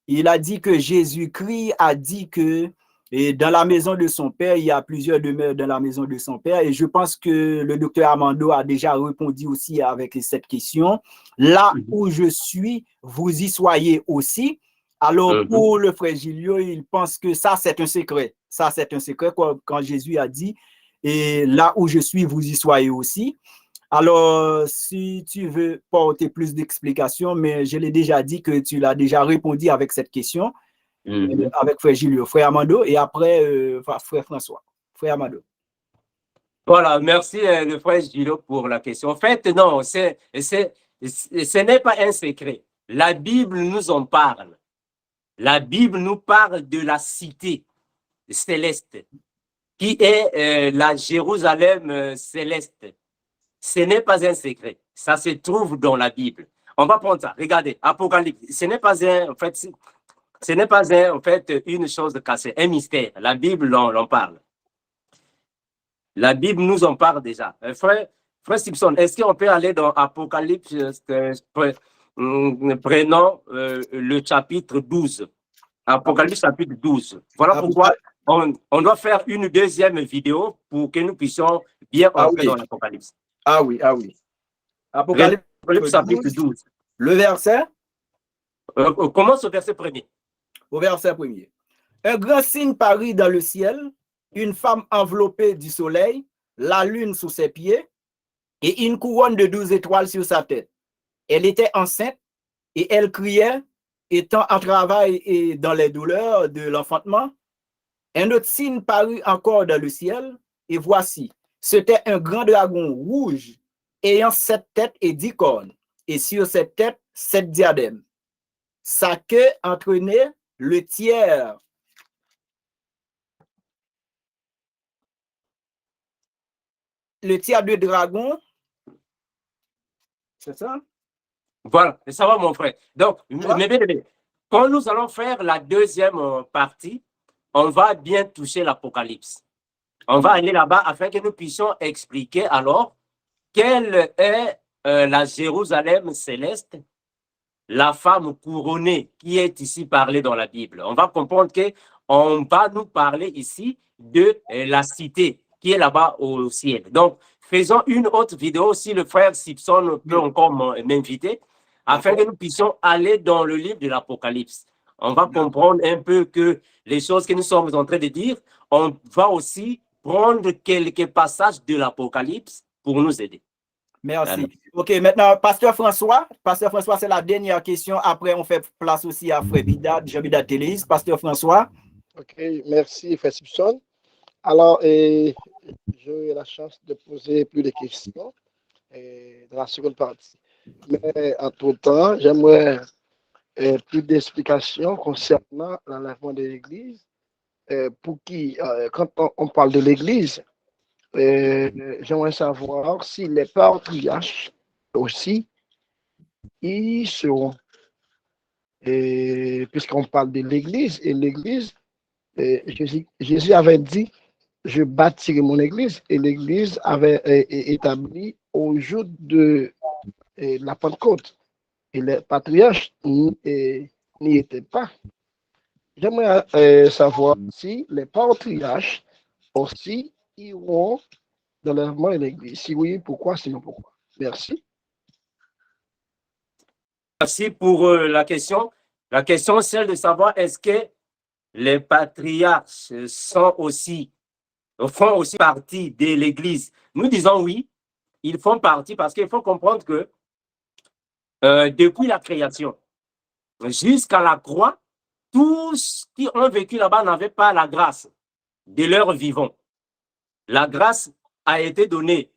il a dit que Jésus-Christ a dit que dans la maison de son père, il y a plusieurs demeures dans la maison de son père. Et je pense que le docteur Amado a déjà répondu aussi avec cette question. Là où je suis, vous y soyez aussi. Alors, pour le frère Julio, il pense que ça, c'est un secret. Ça, c'est un secret quand Jésus a dit, et là où je suis, vous y soyez aussi. Alors, si tu veux porter plus d'explications, mais je l'ai déjà dit que tu l'as déjà répondu avec cette question. Avec frère Julio, frère Amado, et après frère François. Frère Amado. Voilà, merci le frère Julio pour la question. En fait, non, ce n'est pas un secret. La Bible nous en parle. La Bible nous parle de la cité céleste, qui est la Jérusalem céleste. Ce n'est pas un secret. Ça se trouve dans la Bible. On va prendre ça. Regardez, Apocalypse. Ce n'est pas une chose cachée, un mystère. La Bible en parle. La Bible nous en parle déjà. Frère Simpson, est-ce qu'on peut aller dans Apocalypse, prenons le chapitre 12. Apocalypse chapitre 12. Voilà pourquoi on doit faire une deuxième vidéo pour que nous puissions bien entrer dans l'Apocalypse. Ah oui. Apocalypse chapitre 12. Le verset? Commence au verset premier. Au verset premier. Un grand signe parut dans le ciel, une femme enveloppée du soleil, la lune sous ses pieds et une couronne de 12 étoiles sur sa tête. Elle était enceinte et elle criait, étant en travail et dans les douleurs de l'enfantement. Un autre signe parut encore dans le ciel, et voici, c'était un grand dragon rouge, ayant 7 têtes et 10 cornes, et sur cette tête 7 diadèmes. Sa queue entraînait le tiers de dragon. C'est ça? Voilà, ça va mon frère. Donc, quand nous allons faire la deuxième partie, on va bien toucher l'Apocalypse. On va aller là-bas afin que nous puissions expliquer alors quelle est la Jérusalem céleste, la femme couronnée qui est ici parlée dans la Bible. On va comprendre qu'on va nous parler ici de la cité qui est là-bas au ciel. Donc, faisons une autre vidéo si le frère Simpson peut encore m'inviter afin que nous puissions aller dans le livre de l'Apocalypse. On va comprendre un peu que les choses que nous sommes en train de dire, on va aussi prendre quelques passages de l'Apocalypse pour nous aider. Merci. OK, maintenant, Pasteur François, c'est la dernière question. Après, on fait place aussi à Frère Bidad, Jean-Bidad Télise. Pasteur François. OK, merci, Frère Simpson. Alors, j'ai eu la chance de poser plus de questions dans la seconde partie. Mais entre-temps, j'aimerais plus d'explications concernant l'enlèvement de l'Église pour qui, quand on parle de l'Église, j'aimerais savoir si les patriarches aussi, ils seront, puisqu'on parle de l'Église, et l'Église, Jésus avait dit, je bâtirai mon Église, et l'Église avait établi au jour de la Pentecôte, et les patriarches n'y étaient pas. J'aimerais savoir si les patriarches aussi iront dans l'enlèvement de l'Église. Si oui, pourquoi, sinon pourquoi? Merci. Merci pour la question. La question, c'est celle de savoir est-ce que les patriarches font aussi partie de l'Église. Nous disons oui, ils font partie parce qu'il faut comprendre que depuis la création jusqu'à la croix, tous qui ont vécu là-bas n'avaient pas la grâce de leur vivant. La grâce a été donnée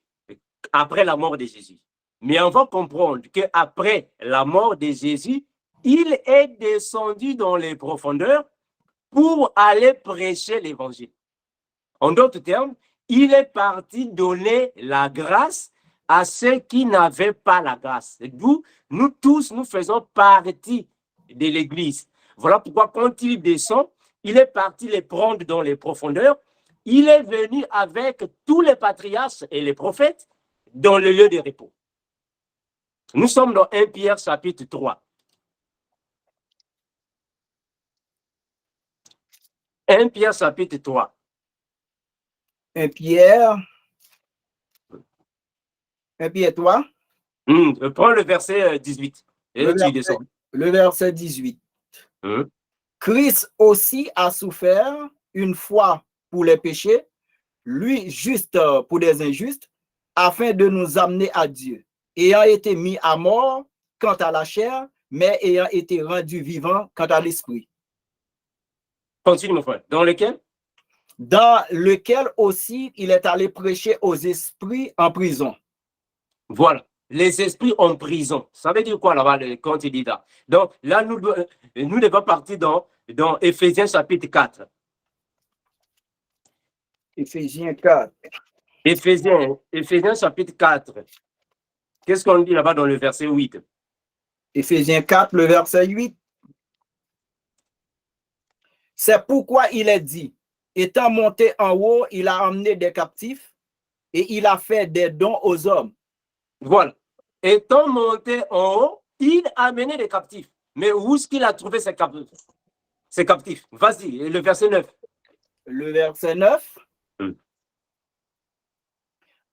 après la mort de Jésus. Mais on va comprendre qu'après la mort de Jésus, il est descendu dans les profondeurs pour aller prêcher l'évangile. En d'autres termes, il est parti donner la grâce à ceux qui n'avaient pas la grâce. D'où nous tous, nous faisons partie de l'Église. Voilà pourquoi quand il descend, il est parti les prendre dans les profondeurs. Il est venu avec tous les patriarches et les prophètes dans le lieu de repos. Nous sommes dans 1 Pierre chapitre 3. 1 Pierre chapitre 3. 1 Pierre 3. Prends le verset 18. Le verset 18. Christ aussi a souffert une fois pour les péchés, lui juste pour des injustes, afin de nous amener à Dieu, ayant été mis à mort quant à la chair, mais ayant été rendu vivant quant à l'esprit. Continue, mon frère. Dans lequel? Dans lequel aussi il est allé prêcher aux esprits en prison. Voilà. Les esprits en prison. Ça veut dire quoi là-bas quand il dit là? Donc là, nous devons partir dans Éphésiens chapitre 4. Éphésiens 4. Éphésiens chapitre 4. Qu'est-ce qu'on dit là-bas dans le verset 8? Éphésiens 4, le verset 8. C'est pourquoi il est dit, étant monté en haut, il a emmené des captifs et il a fait des dons aux hommes. Voilà. Étant monté en haut, il a amené des captifs. Mais où est-ce qu'il a trouvé ces captifs? Vas-y, le verset 9. Le verset 9.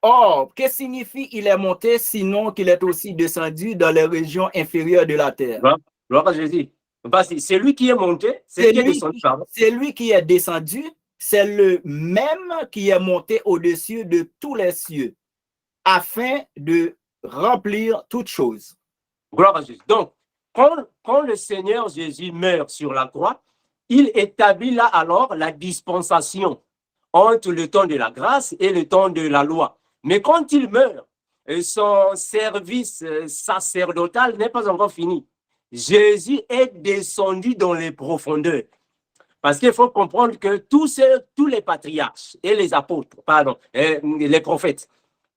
Or, que signifie il est monté, sinon qu'il est aussi descendu dans les régions inférieures de la terre? Gloire à Jésus. Vas-y, c'est lui qui est monté, c'est lui qui est descendu, c'est le même qui est monté au-dessus de tous les cieux, afin de remplir toutes choses. Gloire à Jésus. Donc, quand le Seigneur Jésus meurt sur la croix, il établit là alors la dispensation entre le temps de la grâce et le temps de la loi. Mais quand il meurt, son service sacerdotal n'est pas encore fini. Jésus est descendu dans les profondeurs. Parce qu'il faut comprendre que tous les patriarches et les apôtres, les prophètes,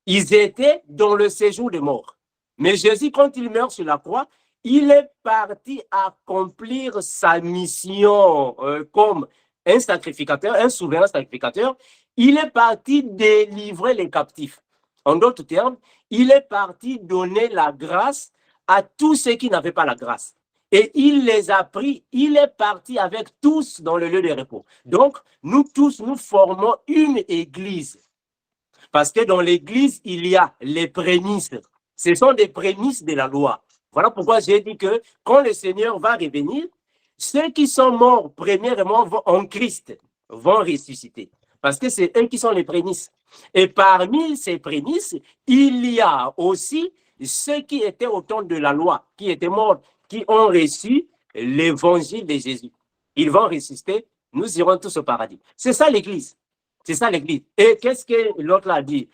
ils étaient dans le séjour de mort. Mais Jésus, quand il meurt sur la croix, il est parti accomplir sa mission comme un sacrificateur, un souverain sacrificateur. Il est parti délivrer les captifs. En d'autres termes, il est parti donner la grâce à tous ceux qui n'avaient pas la grâce. Et il les a pris, il est parti avec tous dans le lieu de repos. Donc, nous tous, nous formons une église. Parce que dans l'église, il y a les prémices. Ce sont des prémices de la loi. Voilà pourquoi j'ai dit que quand le Seigneur va revenir, ceux qui sont morts premièrement en Christ vont ressusciter. Parce que c'est eux qui sont les prémices. Et parmi ces prémices, il y a aussi ceux qui étaient au temps de la loi, qui étaient morts, qui ont reçu l'évangile de Jésus. Ils vont ressusciter, nous irons tous au paradis. C'est ça l'église. C'est ça l'église. Et qu'est-ce que l'autre a dit?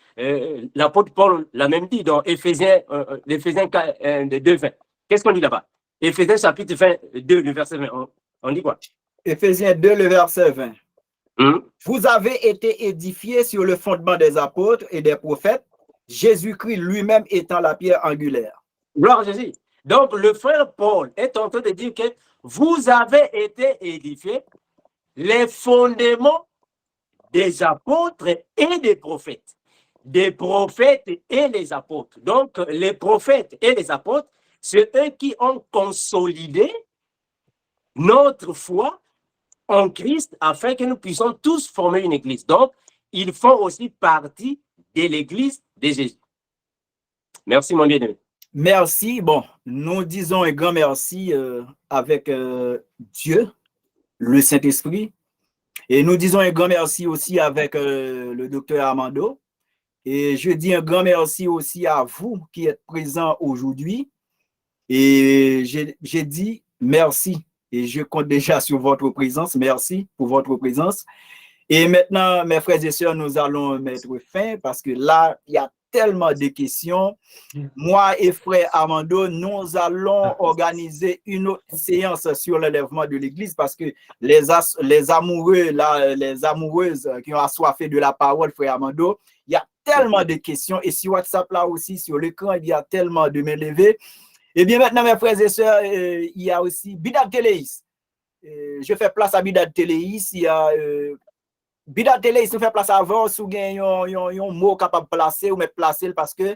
L'apôtre Paul l'a même dit dans Éphésiens 2, 20. Qu'est-ce qu'on dit là-bas? Éphésiens chapitre 2, le verset 20. On dit quoi? Éphésiens 2, le verset 20. Vous avez été édifiés sur le fondement des apôtres et des prophètes, Jésus-Christ lui-même étant la pierre angulaire. Gloire à Jésus. Donc, le frère Paul est en train de dire que vous avez été édifiés les fondements des apôtres et des prophètes. Des prophètes et les apôtres. Donc, les prophètes et les apôtres, c'est eux qui ont consolidé notre foi en Christ afin que nous puissions tous former une église. Donc, ils font aussi partie de l'église de Jésus. Merci, mon bien-aimé. Merci. Bon, nous disons un grand merci avec Dieu, le Saint-Esprit. Et nous disons un grand merci aussi avec le docteur Armando. Et je dis un grand merci aussi à vous qui êtes présents aujourd'hui. Et j'ai dit merci. Et je compte déjà sur votre présence. Merci pour votre présence. Et maintenant, mes frères et sœurs, nous allons mettre fin parce que là, il y a tellement de questions. Moi et frère Armando, nous allons organiser une autre séance sur l'enlèvement de l'Église parce que les amoureux, là, les amoureuses qui ont assoiffé de la parole, frère Armando, il y a tellement de questions. Et sur WhatsApp, là aussi, sur l'écran, il y a tellement de mains levées. Et bien maintenant, mes frères et sœurs, il y a aussi Bidad Téléis. Je fais place à Bidad Téléis. Il y a Bidad Téléis, nous fait place avant, si vous avez un mot capable de placer ou mettre placer parce que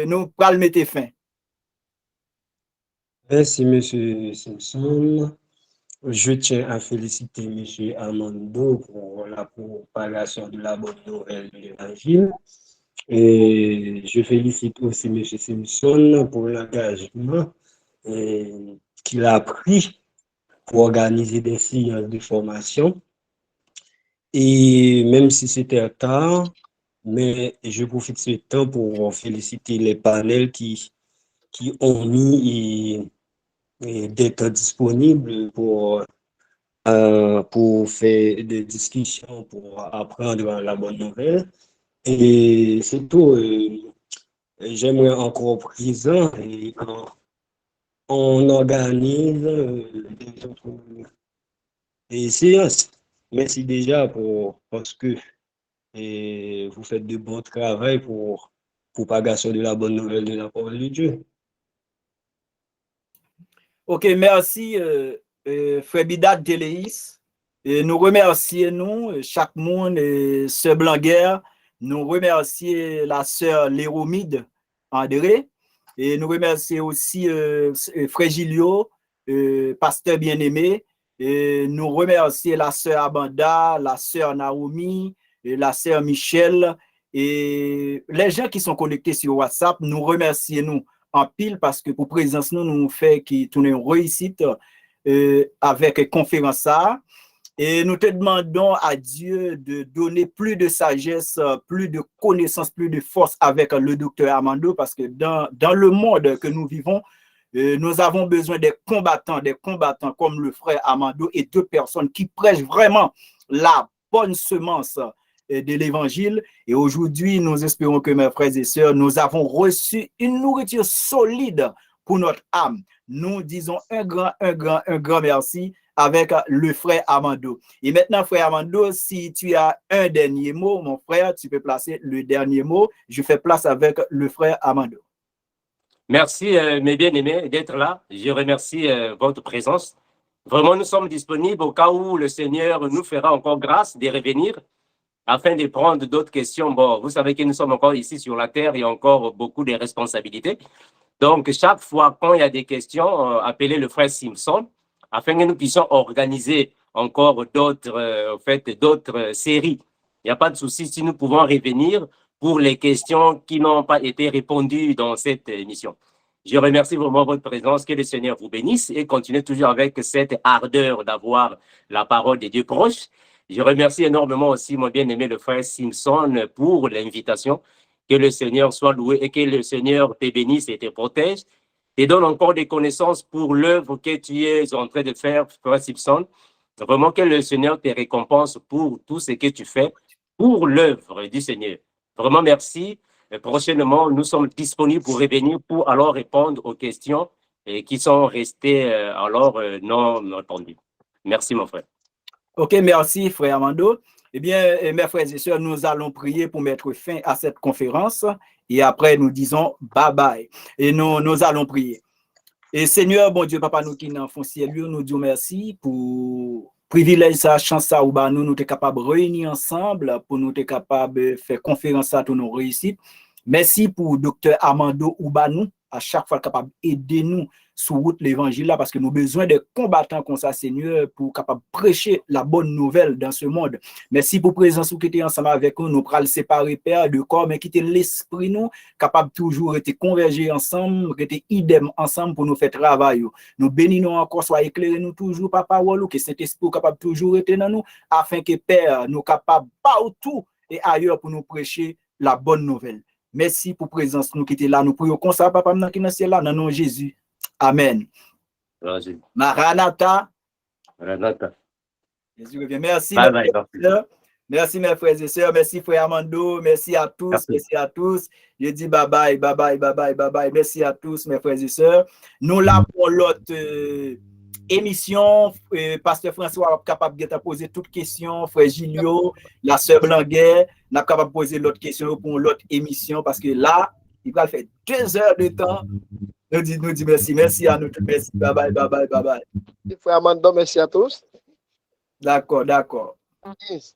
nous pourrons le mettre fin. Merci, M. Simpson. Je tiens à féliciter M. Armando pour la propagation de la bonne nouvelle de l'Évangile. Et je félicite aussi M. Simpson pour l'engagement qu'il a pris pour organiser des séances de formation. Et même si c'était tard, mais je profite de ce temps pour féliciter les panels qui ont mis d'être disponibles pour faire des discussions, pour apprendre la bonne nouvelle. Et c'est tout. J'aimerais encore présent et quand on organise des séances. Merci déjà parce que vous faites de bon travail pour propagation de la bonne nouvelle de la parole de Dieu. Ok, merci frère Bidad Téléis. Nous remercions chaque monde, sœur Blanguer, nous remercions la sœur Léromide André, et nous remercions aussi frère Gilio, pasteur bien-aimé, et nous remercions la sœur Abanda, la sœur Naomi, et la sœur Michel, et les gens qui sont connectés sur WhatsApp, nous remercions nous en pile parce que pour présence nous fait qui tourne une réussite avec conférence ça. Et nous te demandons à Dieu de donner plus de sagesse, plus de connaissance, plus de force avec le docteur Armando parce que dans le monde que nous vivons, nous avons besoin des combattants comme le frère Armando et deux personnes qui prêchent vraiment la bonne semence de l'évangile. Et aujourd'hui, nous espérons que mes frères et sœurs, nous avons reçu une nourriture solide pour notre âme. Nous disons un grand merci avec le frère Armando. Et maintenant, frère Armando, si tu as un dernier mot, mon frère, tu peux placer le dernier mot. Je fais place avec le frère Armando. Merci, mes bien-aimés, d'être là. Je remercie votre présence. Vraiment, nous sommes disponibles au cas où le Seigneur nous fera encore grâce de revenir afin de prendre d'autres questions. Bon, vous savez que nous sommes encore ici sur la terre, il y a encore beaucoup de responsabilités. Donc, chaque fois quand il y a des questions, appelez le frère Simpson afin que nous puissions organiser encore d'autres séries. Il n'y a pas de souci si nous pouvons revenir pour les questions qui n'ont pas été répondues dans cette émission. Je remercie vraiment votre présence, que le Seigneur vous bénisse et continuez toujours avec cette ardeur d'avoir la parole de Dieu proche. Je remercie énormément aussi mon bien-aimé le frère Simpson pour l'invitation. Que le Seigneur soit loué et que le Seigneur te bénisse et te protège. Et donne encore des connaissances pour l'œuvre que tu es en train de faire, frère Simpson. Vraiment que le Seigneur te récompense pour tout ce que tu fais pour l'œuvre du Seigneur. Vraiment merci. Et prochainement, nous sommes disponibles pour revenir pour alors répondre aux questions qui sont restées alors non répondues. Merci mon frère. Ok, merci, frère Amando. Eh bien, mes frères et sœurs, nous allons prier pour mettre fin à cette conférence et après nous disons bye bye. Et nous allons prier. Et Seigneur, bon Dieu, Papa, nous qui n'en font ciel, nous disons merci pour privilège ça, chance ça, ou bah nous sommes capables de réunir ensemble pour nous être capables de faire conférence à tous nos réussites. Merci pour Dr. Amando Oubanou, à chaque fois capable d'aider nous sur route l'évangile là, parce que nous avons besoin de combattants comme ça, Seigneur, pour capable prêcher la bonne nouvelle dans ce monde. Merci pour présence qui était ensemble avec nous, nous pral séparer Père de corps, mais qui était l'esprit nous, capable toujours de converger ensemble, de idem ensemble pour nous faire travail. Nous bénissons encore, soit éclairés nous toujours, Papa Walou, que cet esprit capable toujours être dans nous, afin que Père nous capable partout et ailleurs pour nous prêcher la bonne nouvelle. Merci pour présence nous qui était là. Nous prions comme ça, Papa, qui est dans le ciel là, dans le nom de Jésus. Amen. Vas-y. Maranatha. Maranatha. Jésus revient. Merci, Bye mes bye, frères et sœurs. Merci, mes frères et sœurs. Merci, frère Amando. Merci à tous. Merci. Merci à tous. Je dis bye bye, bye bye, bye bye, bye bye. Merci à tous, mes frères et sœurs. Nous là pour l'autre émission. Pasteur François est capable de poser toutes questions. Frère Gilio, la sœur Blanguer, n'est capable de poser l'autre question pour l'autre émission parce que là, il va faire 2 heures de temps. Nous dit merci. Merci à nous tous. Merci. Bye bye, bye bye, bye bye. Frère Amando, merci à tous. D'accord, d'accord. Yes.